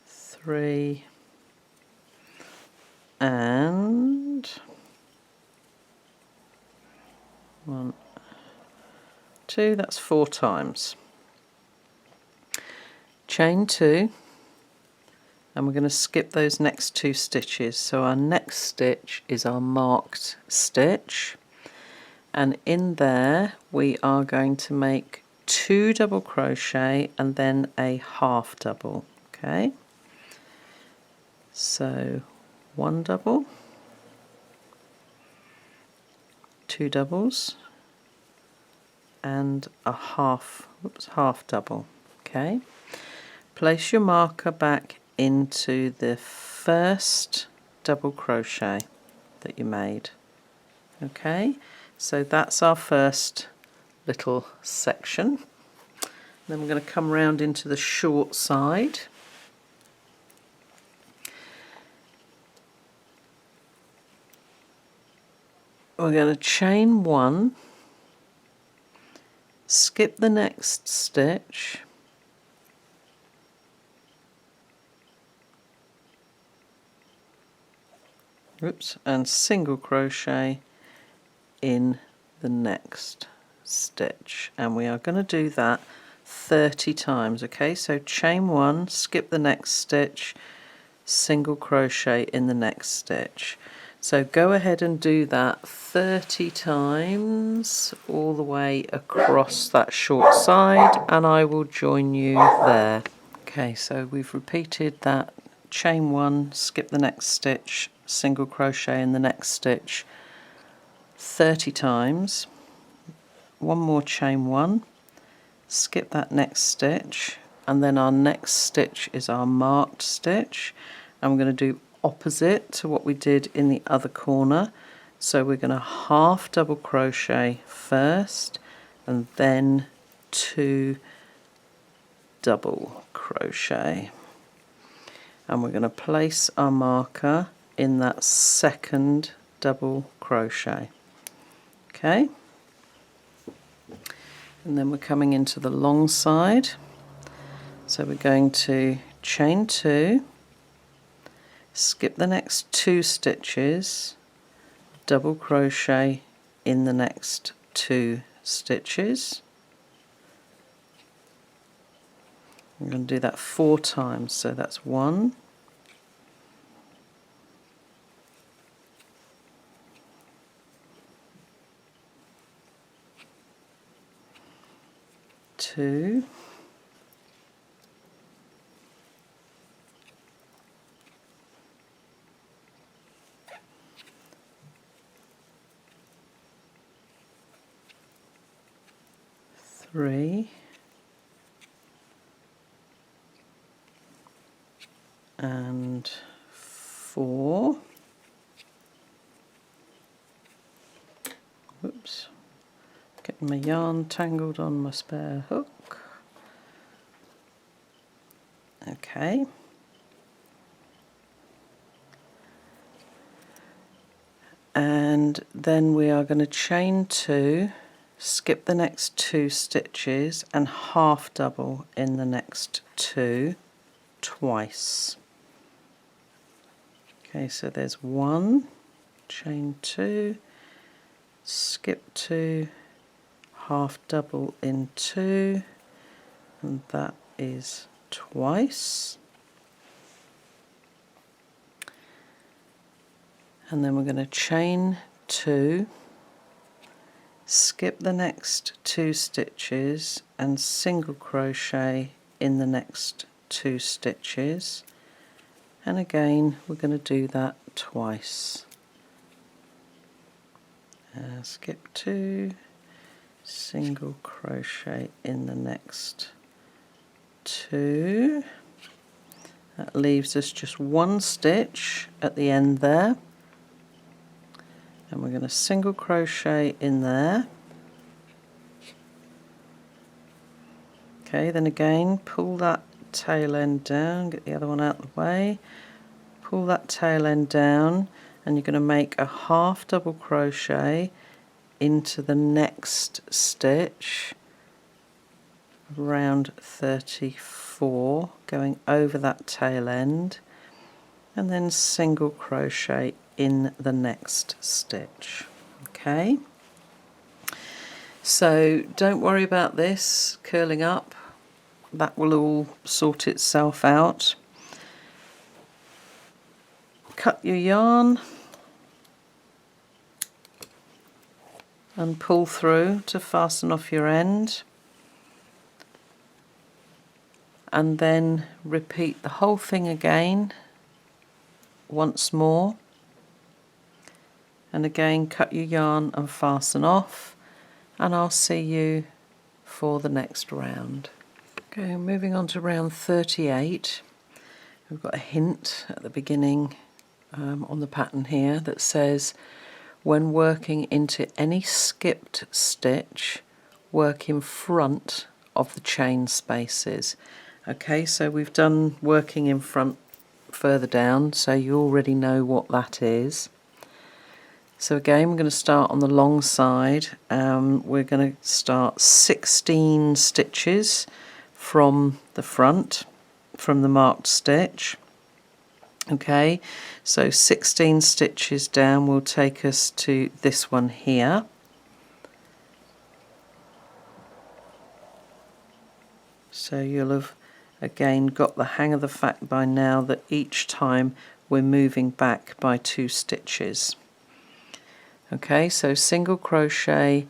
3 and 1, 2, that's 4 times. Chain 2, and we're going to skip those next 2 stitches. So our next stitch is our marked stitch, and in there we are going to make 2 double crochet and then a half double. Okay, so 1 double, 2 doubles and a half double. Okay, place your marker back into the first double crochet that you made. Okay, so that's our first little section. Then we're going to come round into the short side, we're going to chain 1, skip the next stitch, oops, and single crochet in the next stitch, and we are going to do that 30 times. Okay, so chain 1, skip the next stitch, single crochet in the next stitch. So go ahead and do that 30 times all the way across that short side, and I will join you there. Okay, so we've repeated that chain 1, skip the next stitch, single crochet in the next stitch 30 times. One more chain 1, skip that next stitch, and then our next stitch is our marked stitch, and we're going to do opposite to what we did in the other corner. So we're going to half double crochet first and then 2 double crochet, and we're going to place our marker in that second double crochet. Okay, and then we're coming into the long side, so we're going to chain 2, skip the next 2 stitches, double crochet in the next 2 stitches. I'm going to do that 4 times, so that's 1, 2, 3, and 4. Oops, getting my yarn tangled on my spare hook. Okay, and then we are going to chain 2, skip the next 2 stitches and half double in the next 2 twice. Okay, so there's 1, chain 2, skip 2, half double in 2, and that is twice. And then we're going to chain 2, skip the next 2 stitches and single crochet in the next 2 stitches, and again we're going to do that twice. Skip 2, single crochet in the next 2. That leaves us just 1 stitch at the end there, and we're going to single crochet in there. Okay, then again pull that tail end down, get the other one out of the way, pull that tail end down, and you're going to make a half double crochet into the next stitch, around 34, going over that tail end, and then single crochet in the next stitch. Okay, so don't worry about this curling up, that will all sort itself out. Cut your yarn and pull through to fasten off your end, and then repeat the whole thing again once more, and again cut your yarn and fasten off, and I'll see you for the next round. Okay, moving on to round 38. We've got a hint at the beginning on the pattern here that says, when working into any skipped stitch, work in front of the chain spaces. Okay, so we've done working in front further down, so you already know what that is. So again, we're going to start on the long side. We're going to start 16 stitches from the front, from the marked stitch. Okay, so 16 stitches down will take us to this one here. So you'll have again got the hang of the fact by now that each time we're moving back by 2 stitches. Okay, so single crochet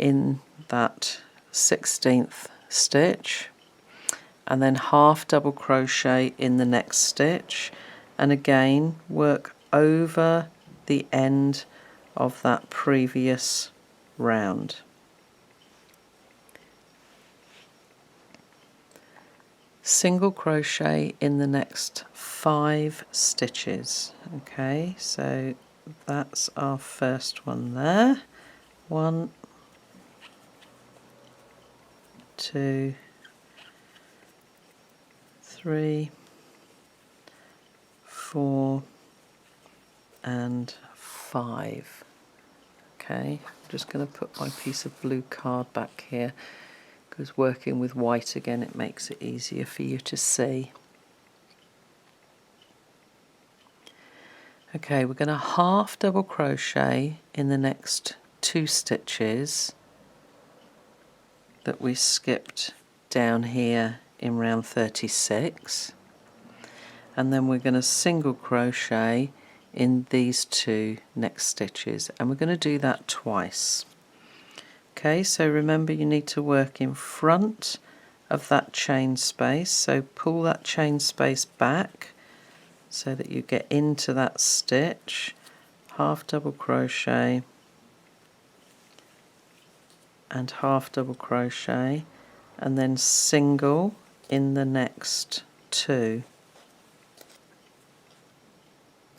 in that 16th stitch, and then half double crochet in the next stitch, and again work over the end of that previous round. Single crochet in the next 5 stitches. Okay, so that's our first one there. 1, 2, 3, 4 and 5. Okay, I'm just going to put my piece of blue card back here, because working with white again, it makes it easier for you to see. Okay, we're going to half double crochet in the next 2 stitches that we skipped down here in round 36, and then we're going to single crochet in these 2 next stitches, and we're going to do that twice. Okay, so remember you need to work in front of that chain space, so pull that chain space back so that you get into that stitch, half double crochet and half double crochet, and then single in the next 2.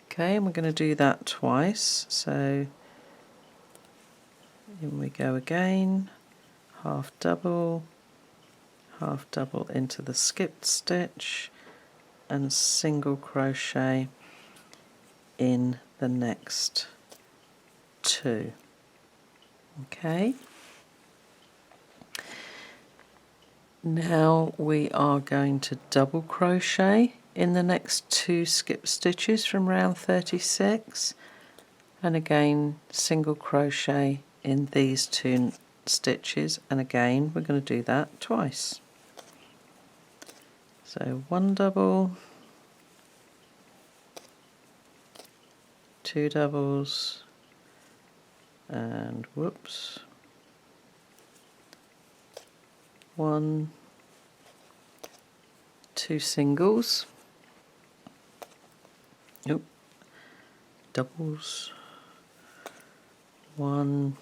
Okay, and we're going to do that twice, so in we go again, half double into the skipped stitch, and single crochet in the next 2. Okay, now we are going to double crochet in the next 2 skip stitches from round 36, and again single crochet in these 2 stitches, and again we're going to do that twice. So 1 double, 2 doubles, and whoops, 1, 2 singles, doubles, 1,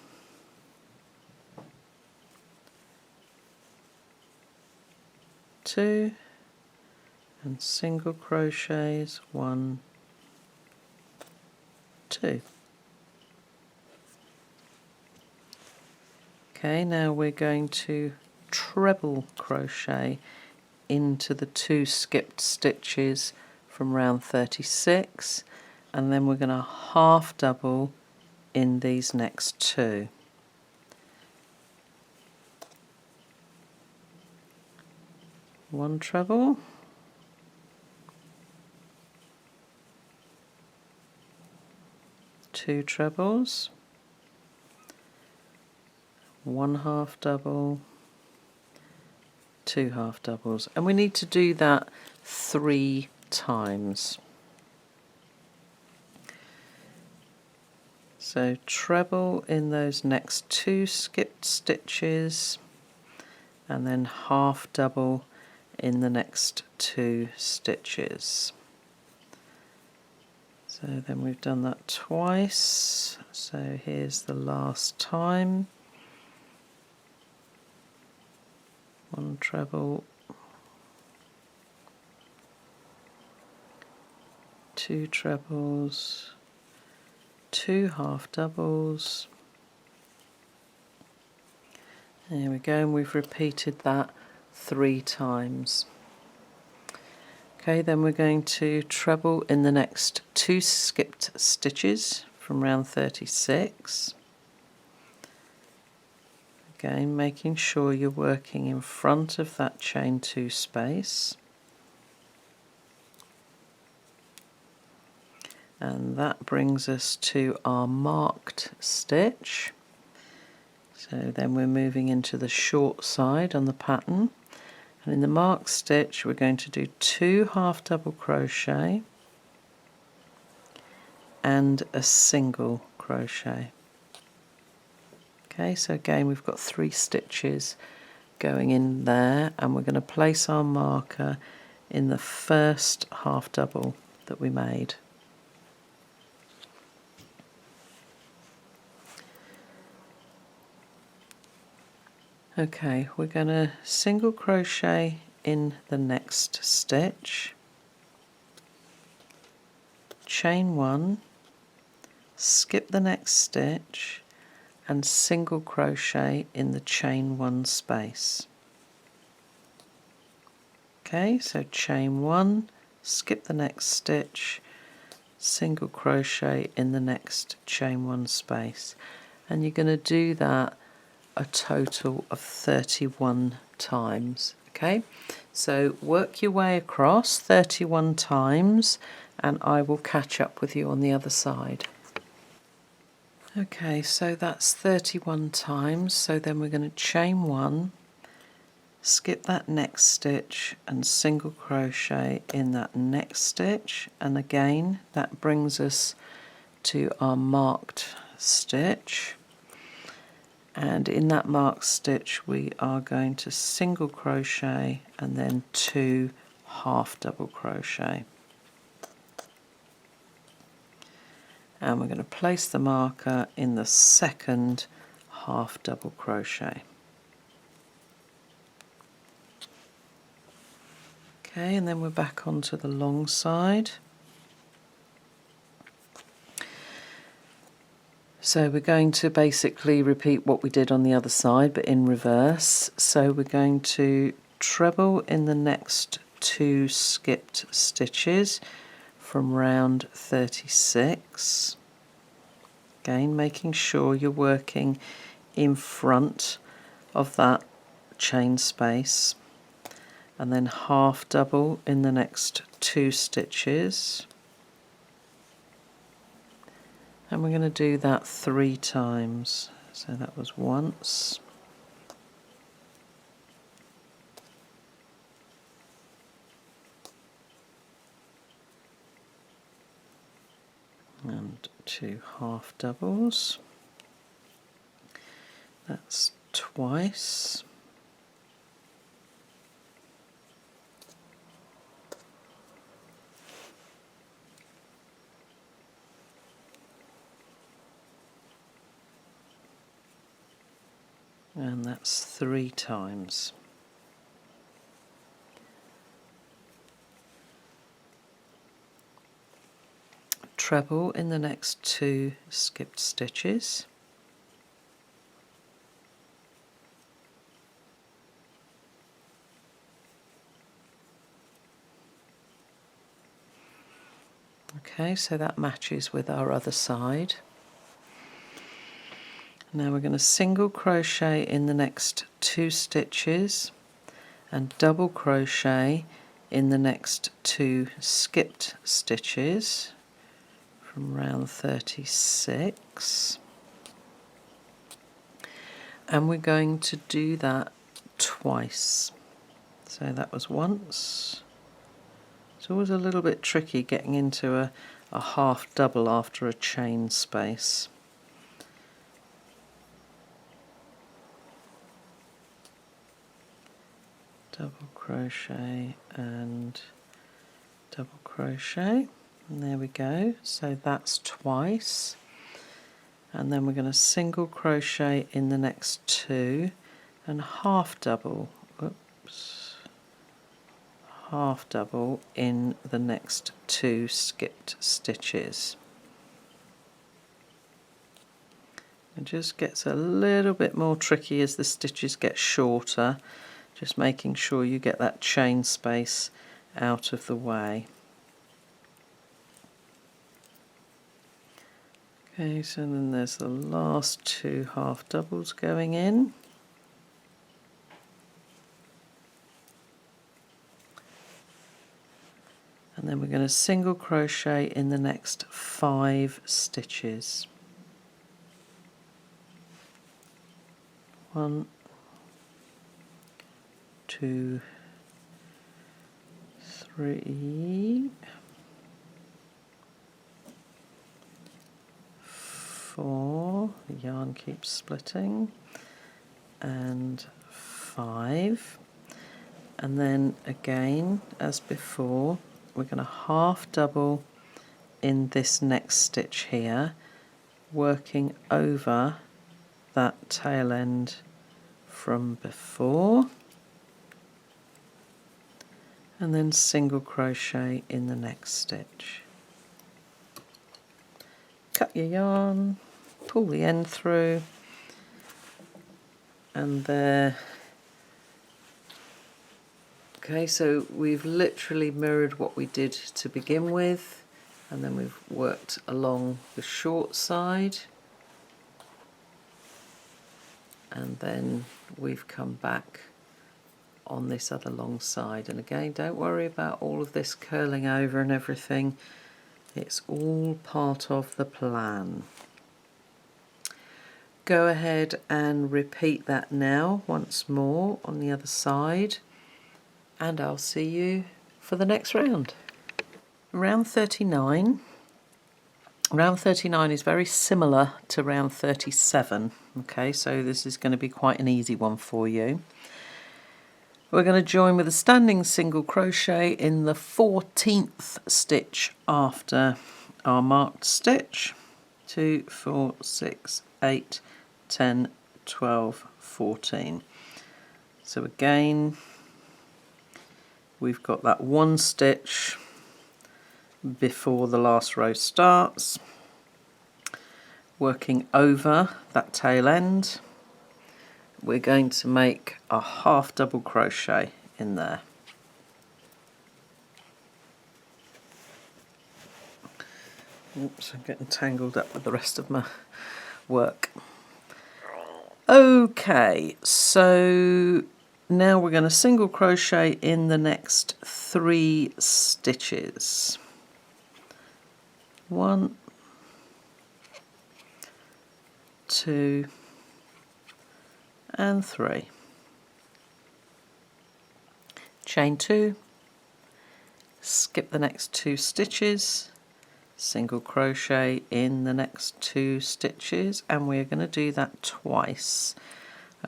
2, and single crochets, 1, 2. Okay, now we're going to treble crochet into the 2 skipped stitches from round 36, and then we're going to half double in these next 2. One treble, two trebles, 1 half double, 2 half doubles, and we need to do that 3 times. So treble in those next 2 skipped stitches, and then half double in the next 2 stitches. So then we've done that twice, so here's the last time. 1 treble, 2 trebles, 2 half doubles. There we go, and we've repeated that 3 times. Okay, then we're going to treble in the next 2 skipped stitches from round 36. Again, making sure you're working in front of that chain 2 space. And that brings us to our marked stitch. So then we're moving into the short side on the pattern. And in the marked stitch, we're going to do 2 half double crochet and a single crochet. Okay, so again, we've got 3 stitches going in there, and we're going to place our marker in the first half double that we made. Okay, we're going to single crochet in the next stitch, chain 1, skip the next stitch and single crochet in the chain 1 space. Okay, so chain 1, skip the next stitch, single crochet in the next chain 1 space, and you're going to do that a total of 31 times. Okay, so work your way across 31 times and I will catch up with you on the other side. Okay, so that's 31 times, so then we're going to chain 1, skip that next stitch and single crochet in that next stitch, and again that brings us to our marked stitch. And in that marked stitch we are going to single crochet and then 2 half double crochet, and we're going to place the marker in the second half double crochet. Okay, and then we're back onto the long side. So we're going to basically repeat what we did on the other side, but in reverse. So we're going to treble in the next 2 skipped stitches from round 36. Again, making sure you're working in front of that chain space, and then half double in the next 2 stitches. And we're going to do that 3 times. So that was once, and 2 half doubles. That's twice. And that's 3 times. Treble in the next 2 skipped stitches. Okay, so that matches with our other side. Now we're going to single crochet in the next 2 stitches and double crochet in the next 2 skipped stitches from round 36, and we're going to do that twice. So that was once. It's always a little bit tricky getting into a half double after a chain space. Double crochet and double crochet, and there we go. So that's twice, and then we're going to single crochet in the next 2 and half double, half double in the next 2 skipped stitches. It just gets a little bit more tricky as the stitches get shorter, just making sure you get that chain space out of the way. Okay, so then there's the last 2 half doubles going in. And then we're going to single crochet in the next 5 stitches. 1, 2, 3, 4, the yarn keeps splitting, and 5. And then again, as before, we're going to half double in this next stitch here, working over that tail end from before, and then single crochet in the next stitch. Cut your yarn, pull the end through, and there. Okay, so we've literally mirrored what we did to begin with, and then we've worked along the short side, and then we've come back on this other long side. And again, don't worry about all of this curling over and everything, it's all part of the plan. Go ahead and repeat that now once more on the other side, and I'll see you for the next round. Round 39. Round 39 is very similar to round 37. Okay, so this is going to be quite an easy one for you. We're going to join with a standing single crochet in the 14th stitch after our marked stitch. 2, 4, 6, 8, 10, 12, 14. So again, we've got that 1 stitch before the last row starts, working over that tail end. We're going to make a half double crochet in there. Oops, I'm getting tangled up with the rest of my work. Okay, so now we're going to single crochet in the next 3 stitches. 1, 2, and 3. Chain 2, skip the next 2 stitches, single crochet in the next 2 stitches, and we're going to do that twice.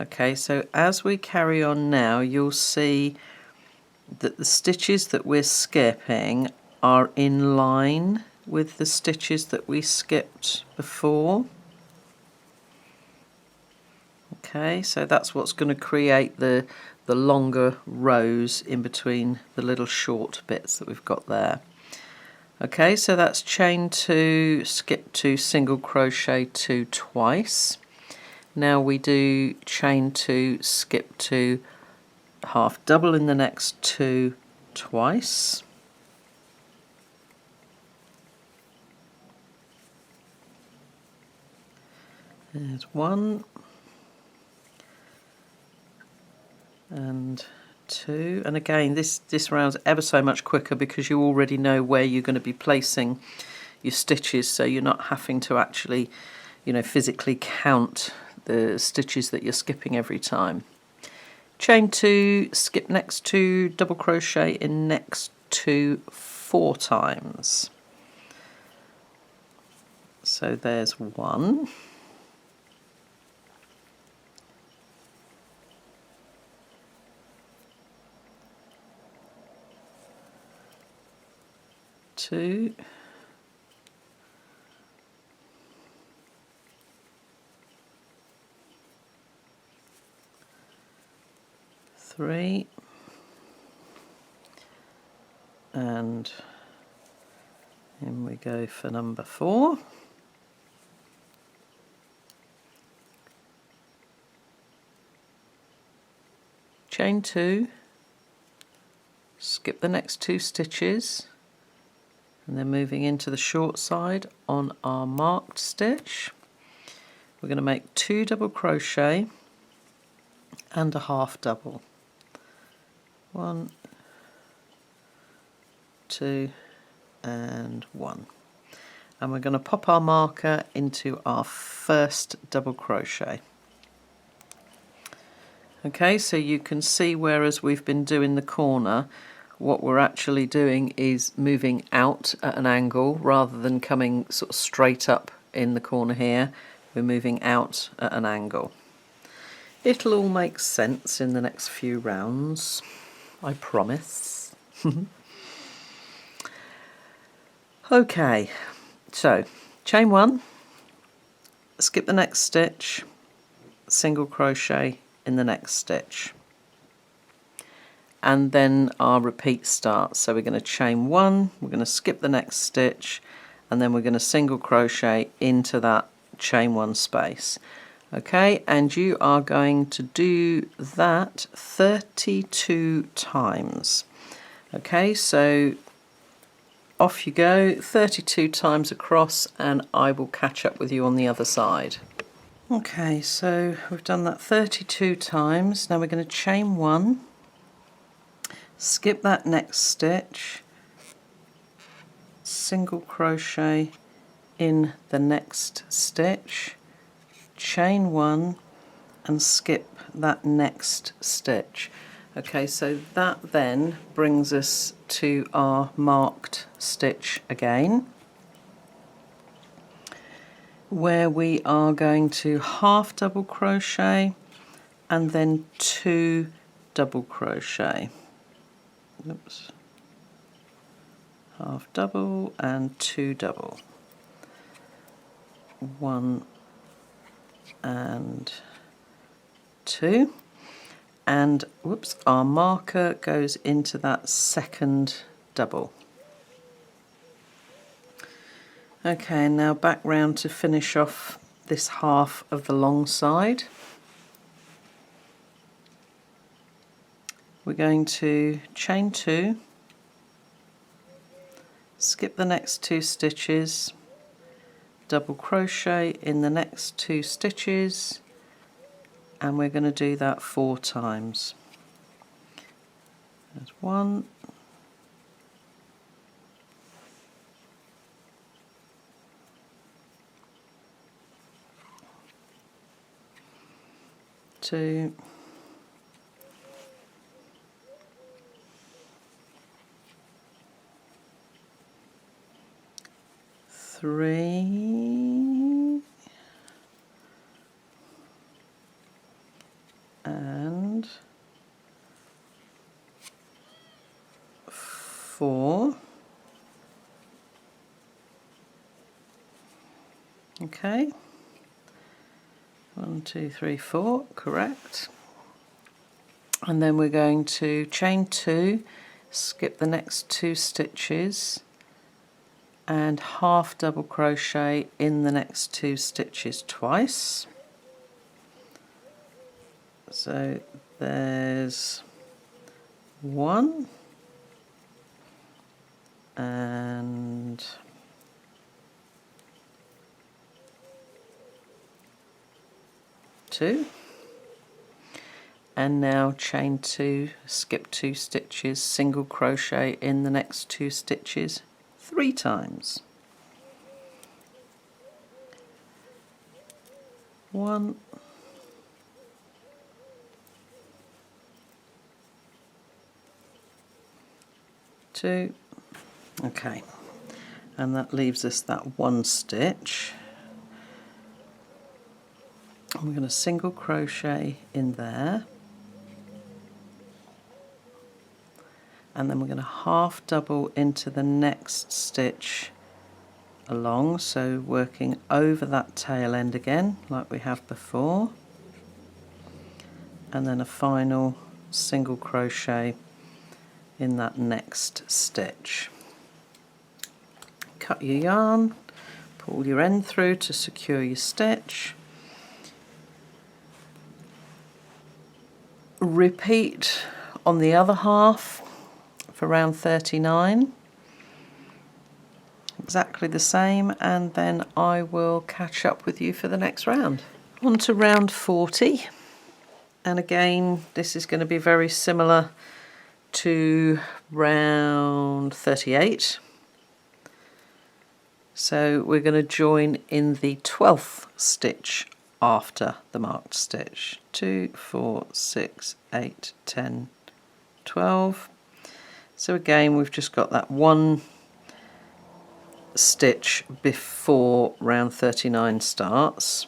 Okay, so as we carry on now, you'll see that the stitches that we're skipping are in line with the stitches that we skipped before. Okay, so that's what's going to create the longer rows in between the little short bits that we've got there. Okay, so that's chain 2, skip 2, single crochet 2 twice. Now we do chain 2, skip 2, half double in the next 2 twice. There's 1 and 2, and again this round's ever so much quicker because you already know where you're going to be placing your stitches, so you're not having to actually, you know, physically count the stitches that you're skipping every time. Chain 2, skip next 2, double crochet in next 2 4 times. So there's 1, 2, 3, and in we go for number 4. Chain 2, skip the next 2 stitches, And then moving into the short side on our marked stitch, we're going to make 2 double crochet and a half double. 1, 2 and 1. And we're going to pop our marker into our first double crochet. Okay, so you can see, whereas we've been doing the corner, what we're actually doing is moving out at an angle rather than coming sort of straight up in the corner here. We're moving out at an angle. It'll all make sense in the next few rounds, I promise. Okay, so chain 1, skip the next stitch, single crochet in the next stitch, and then our repeat starts. So we're going to chain 1, we're going to skip the next stitch, and then we're going to single crochet into that chain 1 space. Okay, and you are going to do that 32 times. Okay, so off you go, 32 times across, and I will catch up with you on the other side. Okay, so we've done that 32 times. Now we're going to chain 1, skip that next stitch, single crochet in the next stitch, chain 1 and skip that next stitch. Okay, so that then brings us to our marked stitch again, where we are going to half double crochet and then 2 double crochet. Oops. Half double and 2 double. 1 and 2. And whoops, our marker goes into that second double. Okay, now back round to finish off this half of the long side. We're going to chain 2, skip the next 2 stitches, double crochet in the next 2 stitches, and we're going to do that 4 times. There's 1, 2, 3, and 4. Okay. 1, 2, 3, 4, correct. And then we're going to chain 2, skip the next 2 stitches, and half double crochet in the next 2 stitches twice. So there's 1 and 2, and now chain 2, skip 2 stitches, single crochet in the next 2 stitches 3 times. 1, 2, okay, and that leaves us that 1 stitch. I'm going to single crochet in there, and then we're going to half double into the next stitch along, so working over that tail end again like we have before, and then a final single crochet in that next stitch. Cut your yarn, pull your end through to secure your stitch. Repeat on the other half for round 39. exactly the same, and then I will catch up with you for the next round. On to round 40, and again this is going to be very similar to round 38. So we're going to join in the 12th stitch after the marked stitch. 2, 4, 6, 8, 10, 12. So again we've just got that one stitch before round 39 starts.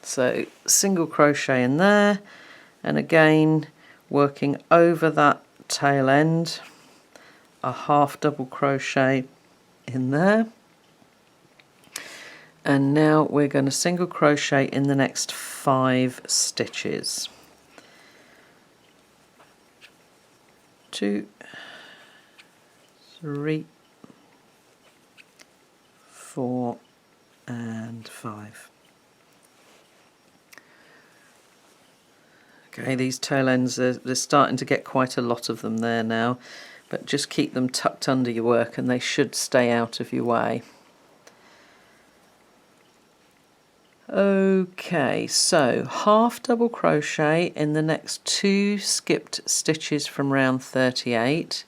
So single crochet in there, and again working over that tail end, a half double crochet in there, and now we're going to single crochet in the next 5 stitches. 2, 3, 4 and 5. Okay, these tail ends, they're starting to get quite a lot of them there now, but just keep them tucked under your work and they should stay out of your way. Okay, so half double crochet in the next 2 skipped stitches from round 38,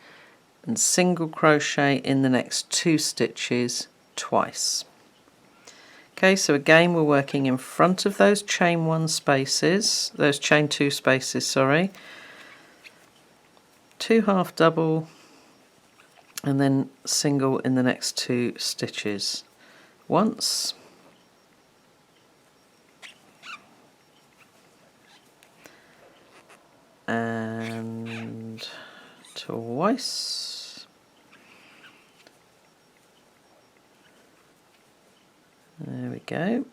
and single crochet in the next 2 stitches twice. Okay, so again we're working in front of those chain 1 spaces, those chain 2 spaces, sorry. 2 half double and then single in the next 2 stitches once. And twice. There we go.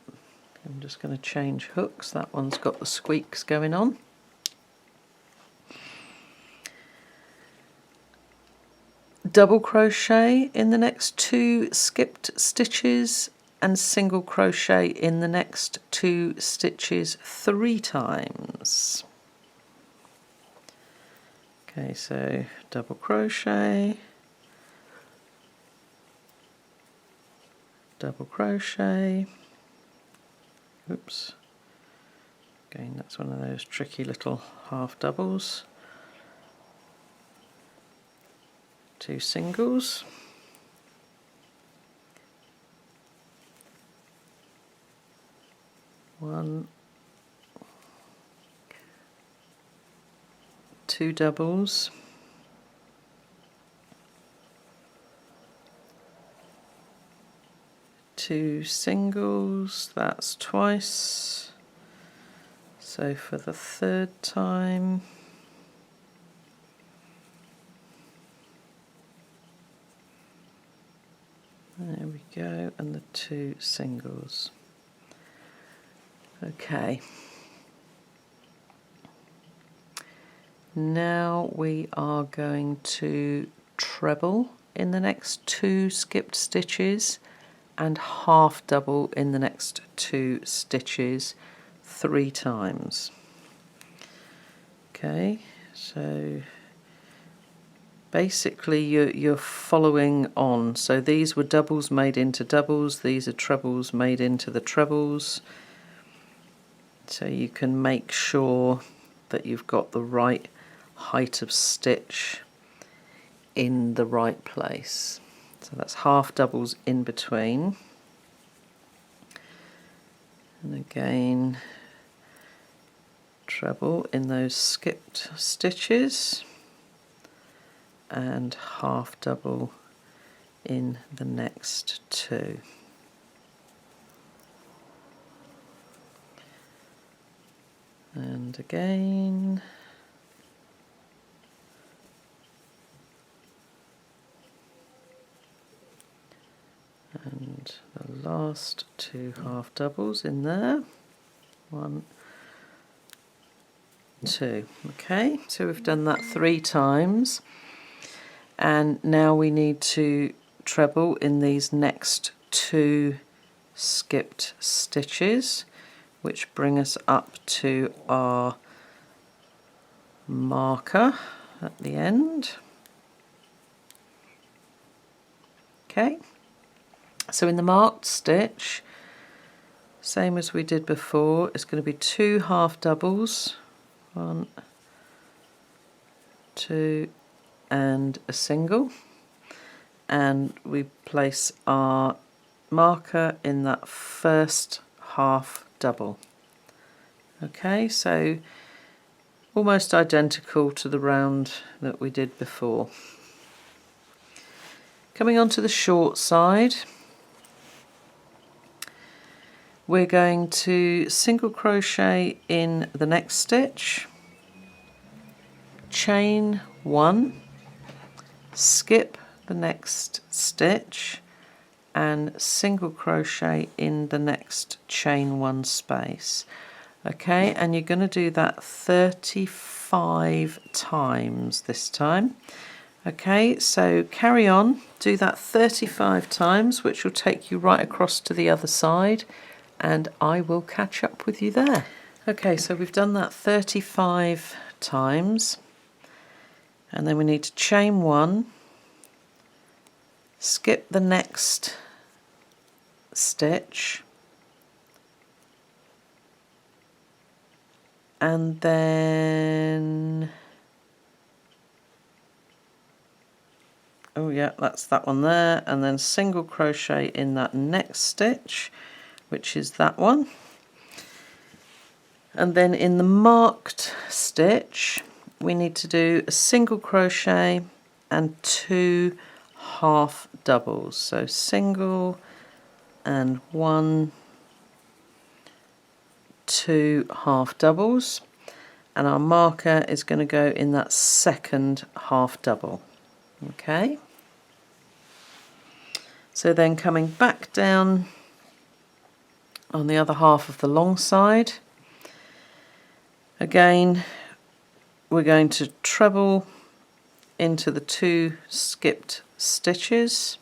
I'm just going to change hooks. That one's got the squeaks going on. Double crochet in the next 2 skipped stitches and single crochet in the next 2 stitches 3 times. Okay, so double crochet, double crochet, oops, again that's one of those tricky little half doubles, 2 singles, one, 2 doubles, 2 singles, that's twice. So for the 3rd time, there we go, and the 2 singles. Okay. Now we are going to treble in the next 2 skipped stitches and half double in the next 2 stitches 3 times. Okay, so basically you're following on. So these were doubles made into doubles, these are trebles made into the trebles. So you can make sure that you've got the right height of stitch in the right place. So that's half doubles in between. And again, treble in those skipped stitches and half double in the next 2. And again, and the last 2 half doubles in there, 1, 2. Okay, so we've done that 3 times, and now we need to treble in these next 2 skipped stitches, which bring us up to our marker at the end. Okay, So in the marked stitch, same as we did before, it's going to be 2 half doubles, 1, 2 and a single, and we place our marker in that first half double. Okay, so almost identical to the round that we did before. Coming on to the short side, we're going to single crochet in the next stitch, chain 1, skip the next stitch and single crochet in the next chain 1 space. Okay, and you're going to do that 35 times this time. Okay, so carry on, do that 35 times, which will take you right across to the other side, and I will catch up with you there. Okay, so we've done that 35 times, and then we need to chain 1, skip the next stitch, and then, oh yeah, that's that one there, and then single crochet in that next stitch, which is that one. And then in the marked stitch, we need to do a single crochet and 2 half doubles. So single and 1, 2 half doubles, and our marker is going to go in that second half double. Okay, so then coming back down on the other half of the long side, again we're going to treble into the 2 skipped stitches,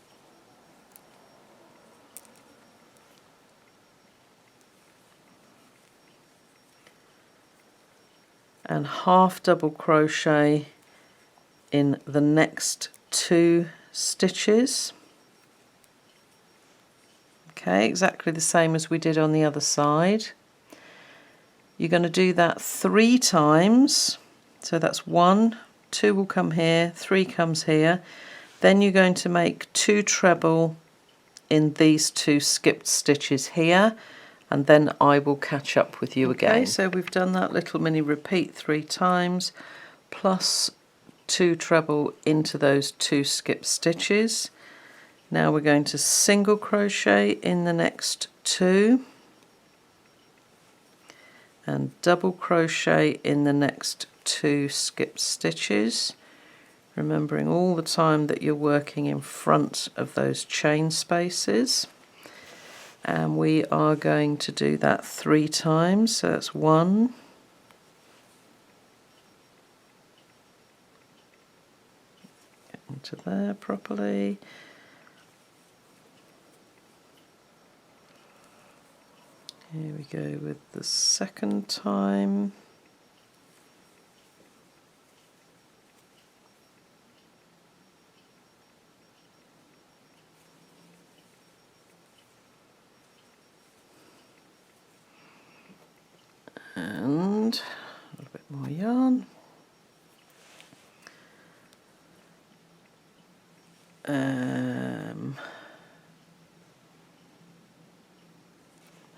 and half double crochet in the next 2 stitches. Okay, exactly the same as we did on the other side. You're going to do that 3 times, so that's 1, 2 will come here, 3 comes here, then you're going to make 2 treble in these 2 skipped stitches here, and then I will catch up with you again. Okay, so we've done that little mini repeat 3 times, plus 2 treble into those 2 skipped stitches. Now we're going to single crochet in the next 2, and double crochet in the next 2 skipped stitches, remembering all the time that you're working in front of those chain spaces. And we are going to do that 3 times, so that's 1, get into there properly, here we go with the second time, and a little bit more yarn,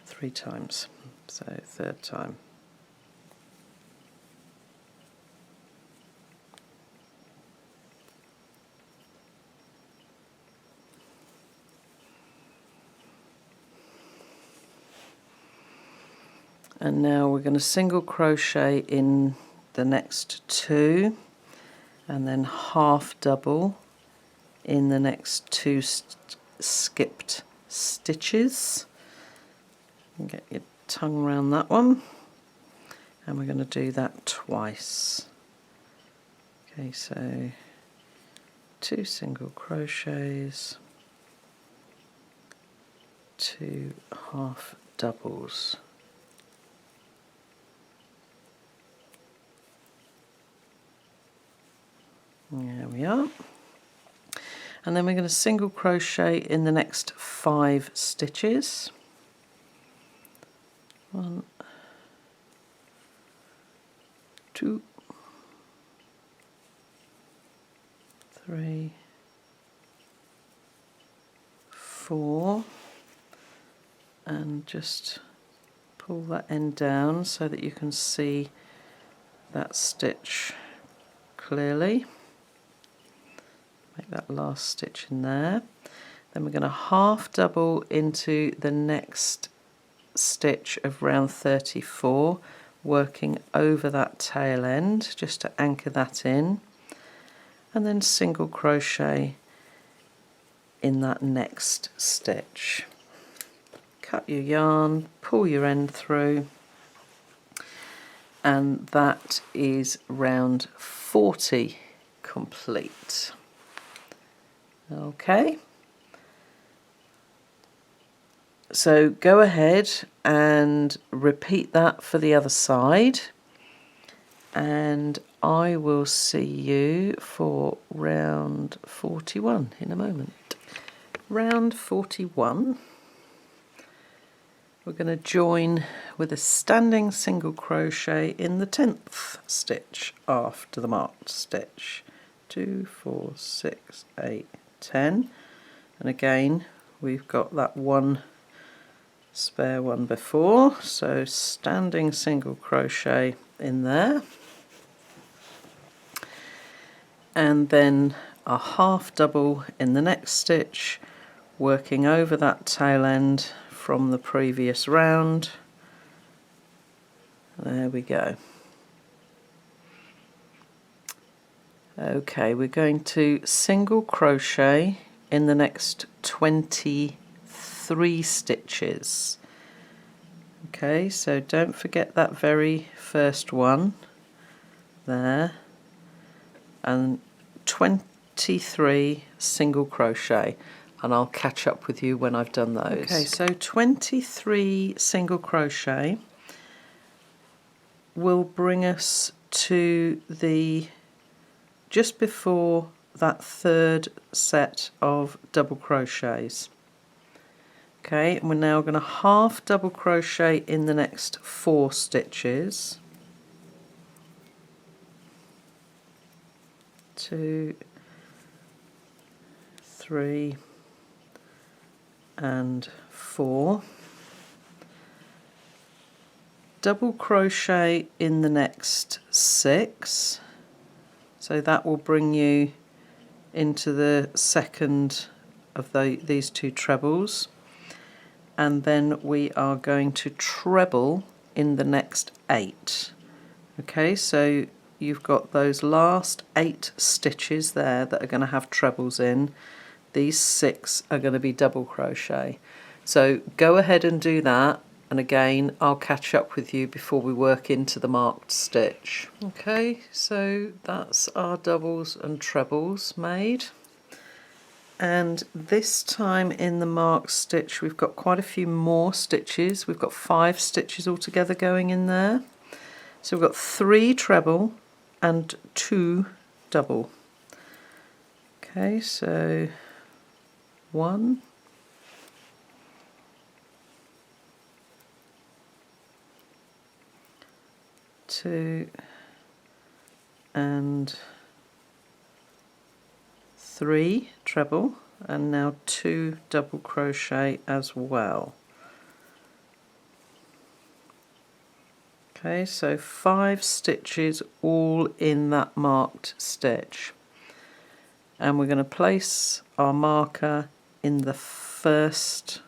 3 times, so 3rd time. And now we're going to single crochet in the next 2, and then half double in the next 2 skipped stitches. Get your tongue around that one, and we're going to do that twice. Okay, so 2 single crochets, 2 half doubles. There we are. And then we're going to single crochet in the next 5 stitches. 1, 2, 3, 4, and just pull that end down so that you can see that stitch clearly. Make that last stitch in there. Then we're going to half double into the next stitch of round 34, working over that tail end just to anchor that in, and then single crochet in that next stitch. Cut your yarn, pull your end through, and that is round 40 complete. Okay, so go ahead and repeat that for the other side, and I will see you for round 41 in a moment. Round 41, we're going to join with a standing single crochet in the 10th stitch after the marked stitch. 2, 4, 6, 8, 10, and again we've got that one spare one before, so standing single crochet in there, and then a half double in the next stitch, working over that tail end from the previous round. There we go. Okay, we're going to single crochet in the next 23 stitches. Okay, so don't forget that very first one there, and 23 single crochet, and I'll catch up with you when I've done those. Okay, so 23 single crochet will bring us to the just before that third set of double crochets. Okay, and we're now going to half double crochet in the next 4 stitches. 2, 3, and 4. Double crochet in the next 6. So that will bring you into the second of these 2 trebles. And then we are going to treble in the next 8. Okay, so you've got those last 8 stitches there that are going to have trebles in. These 6 are going to be double crochet. So go ahead and do that, and again I'll catch up with you before we work into the marked stitch. Okay, so that's our doubles and trebles made. And this time in the marked stitch we've got quite a few more stitches. We've got 5 stitches altogether going in there. So we've got 3 treble and 2 double. Okay, so 1, 2, and 3 treble, and now 2 double crochet as well. Okay, so 5 stitches all in that marked stitch, and we're going to place our marker in the first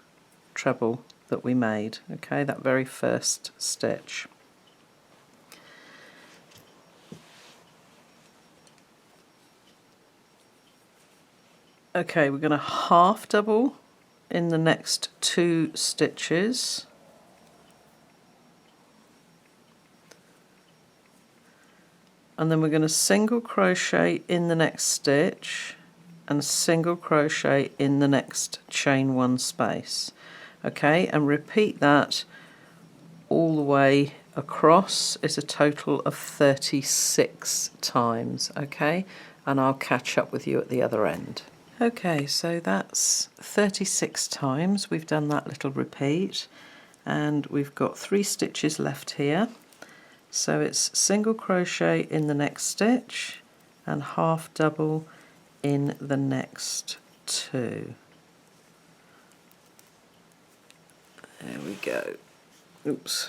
treble that we made. Okay, that very first stitch. Okay, we're going to half double in the next 2 stitches. And then we're going to single crochet in the next stitch and single crochet in the next chain 1 space. Okay, and repeat that all the way across. It's a total of 36 times. Okay, and I'll catch up with you at the other end. Okay, so that's 36 times we've done that little repeat, and we've got 3 stitches left here. So it's single crochet in the next stitch and half double in the next 2. There we go. Oops.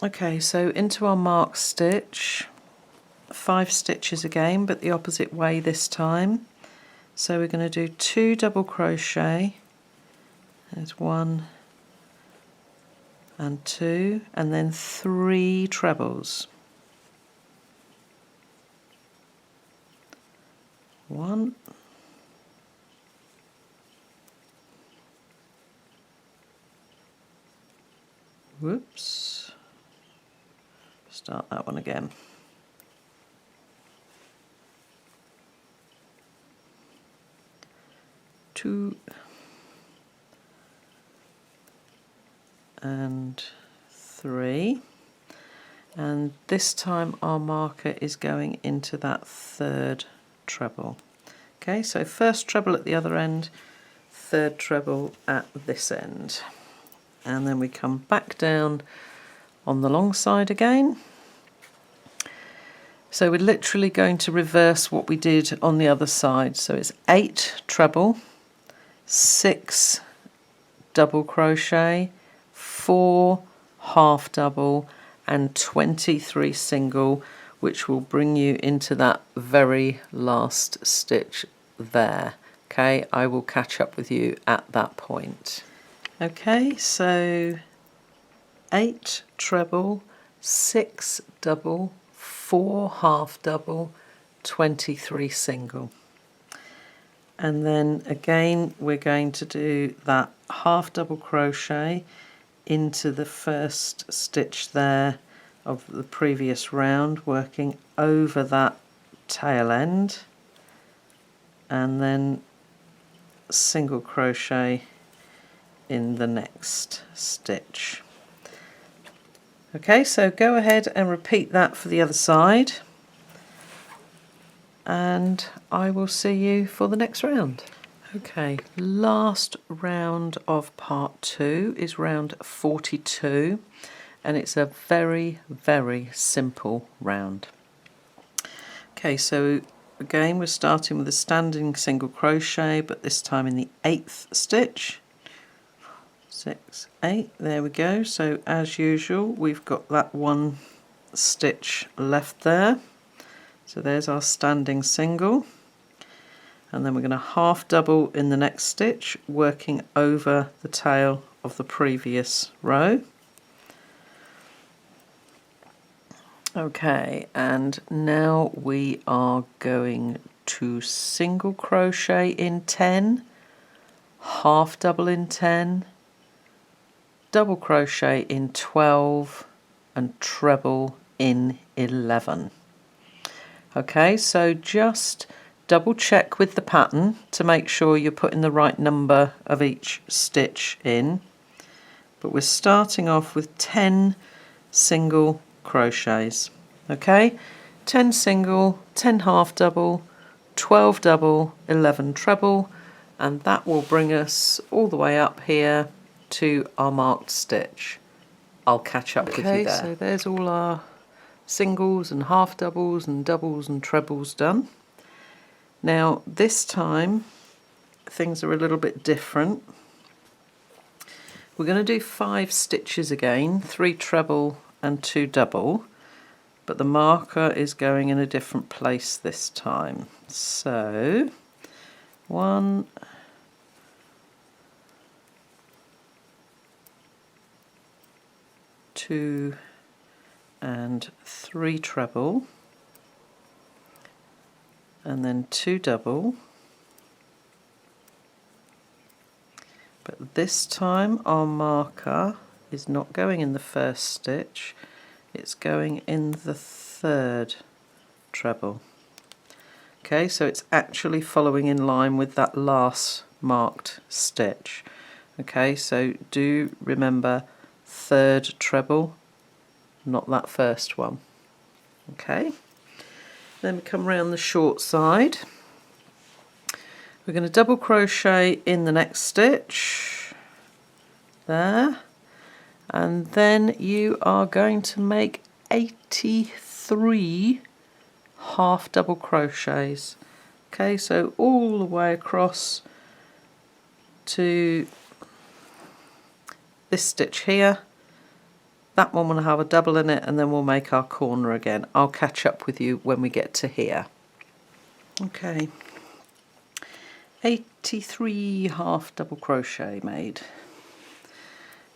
Okay, so into our mark stitch, 5 stitches again, but the opposite way this time. So we're going to do 2 double crochet. There's 1 and 2, and then 3 trebles. 1, whoops, start that one again. 2 and 3, and this time our marker is going into that 3rd treble. Okay, so first treble at the other end, 3rd treble at this end, and then we come back down on the long side again. So we're literally going to reverse what we did on the other side. So it's 8 treble, 6 double crochet, 4 half double, and 23 single, which will bring you into that very last stitch there. Okay, I will catch up with you at that point. Okay, so 8 treble, 6 double, 4 half double, 23 single. And then again we're going to do that half double crochet into the first stitch there of the previous round, working over that tail end, and then single crochet in the next stitch. Okay, so go ahead and repeat that for the other side, and I will see you for the next round. Okay, last round of part 2 is round 42, and it's a very, very simple round. Okay, so again we're starting with a standing single crochet, but this time in the 8th stitch. 6, 8, there we go. So as usual we've got that 1 stitch left there. So there's our standing single, and then we're going to half double in the next stitch, working over the tail of the previous row. Okay, and now we are going to single crochet in 10, half double in 10, double crochet in 12, and treble in 11. Okay, so just double check with the pattern to make sure you're putting the right number of each stitch in. But we're starting off with 10 single crochets. Okay, 10 single, 10 half double, 12 double, 11 treble, and that will bring us all the way up here to our marked stitch. I'll catch up with you there. Okay, so there's all our singles and half doubles and doubles and trebles done. Now this time things are a little bit different. We're going to do 5 stitches again, 3 treble and 2 double, but the marker is going in a different place this time. So 1, 2 and 3 treble, and then 2 double, but this time our marker is not going in the first stitch, it's going in the 3rd treble. Okay, so it's actually following in line with that last marked stitch. Okay, so do remember 3rd treble, not that first one. Okay, Then we come around the short side. We're going to double crochet in the next stitch there, and then you are going to make 83 half double crochets. Okay, so all the way across to this stitch here. That one will have a double in it, and then we'll make our corner again. I'll catch up with you when we get to here. Okay, 83 half double crochet made.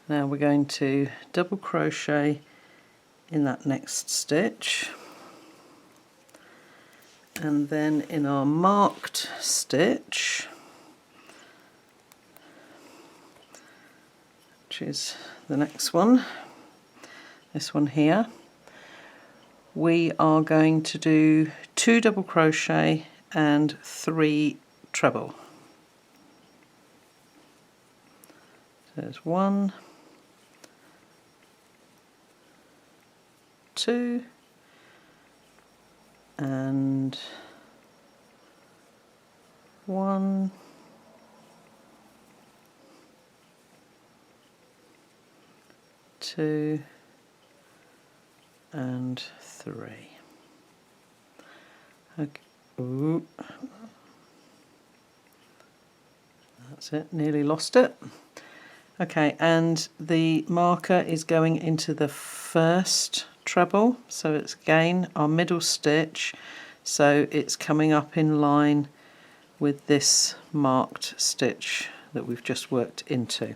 Now we're going to double crochet in that next stitch, and then in our marked stitch, which is the next one, this one here, we are going to do 2 double crochet and 3 treble. So there's 1, 2, and 1, 2, and 3. Okay. Ooh. That's it, nearly lost it. Okay, and the marker is going into the first treble, so it's again our middle stitch, so it's coming up in line with this marked stitch that we've just worked into.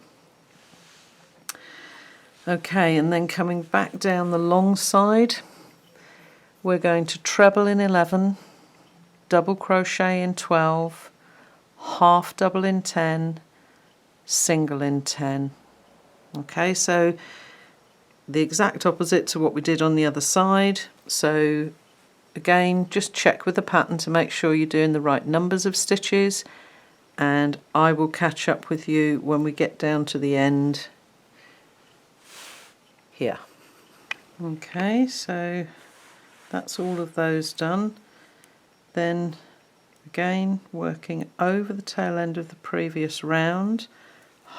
Okay, and then coming back down the long side, we're going to treble in 11, double crochet in 12, half double in 10, single in 10. Okay, so the exact opposite to what we did on the other side. So again, just check with the pattern to make sure you're doing the right numbers of stitches, and I will catch up with you when we get down to the end here. Okay, so that's all of those done. Then again, working over the tail end of the previous round,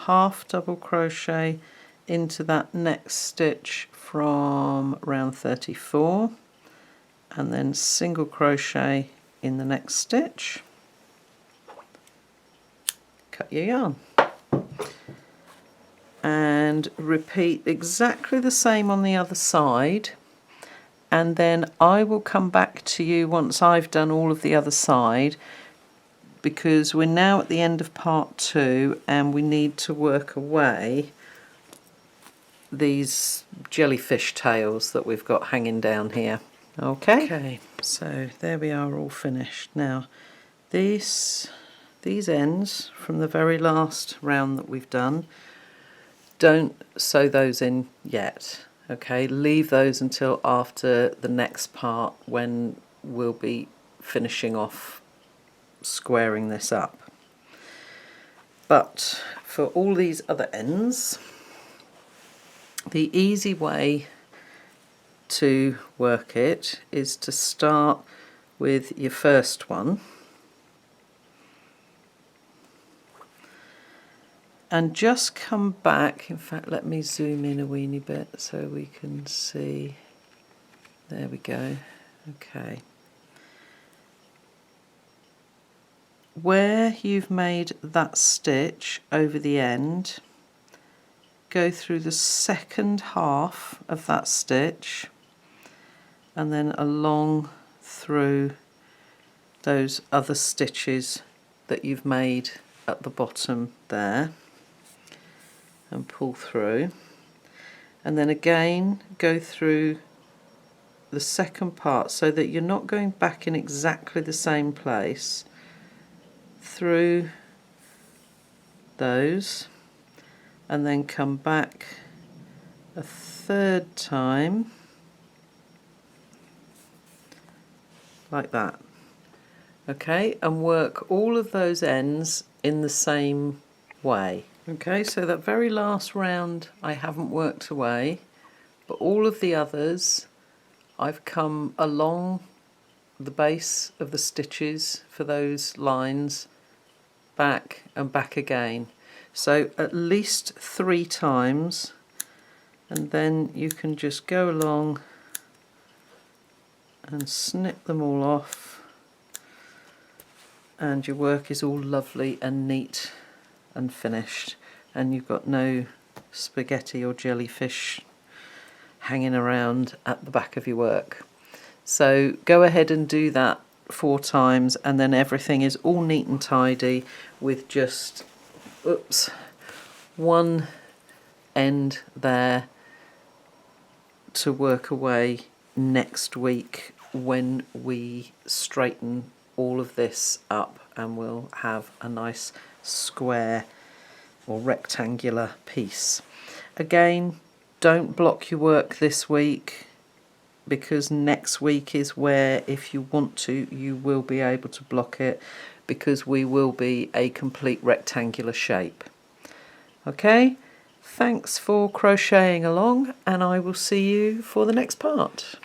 half double crochet into that next stitch from round 34, and then single crochet in the next stitch, cut your yarn, and repeat exactly the same on the other side, and then I will come back to you once I've done all of the other side, because we're now at the end of part 2 and we need to work away these jellyfish tails that we've got hanging down here. Okay, so there we are, all finished. Now these ends from the very last round that we've done, don't sew those in yet. Okay, leave those until after the next part when we'll be finishing off squaring this up. But for all these other ends, the easy way to work it is to start with your first one and just come back. In fact, let me zoom in a weeny bit so we can see. There we go. Okay. Where you've made that stitch over the end, go through the second half of that stitch and then along through those other stitches that you've made at the bottom there, and pull through, and then again go through the second part so that you're not going back in exactly the same place, through those, and then come back a third time like that. Okay, and work all of those ends in the same way. Okay, so that very last round I haven't worked away, but all of the others I've come along the base of the stitches for those lines, back and back again. So at least 3 times, and then you can just go along and snip them all off, and your work is all lovely and neat and finished, and you've got no spaghetti or jellyfish hanging around at the back of your work. So go ahead and do that 4 times, and then everything is all neat and tidy with just one end there to work away next week when we straighten all of this up, and we'll have a nice square or rectangular piece. Again, don't block your work this week, because next week is where, if you want to, you will be able to block it, because we will be a complete rectangular shape. Okay, thanks for crocheting along, and I will see you for the next part.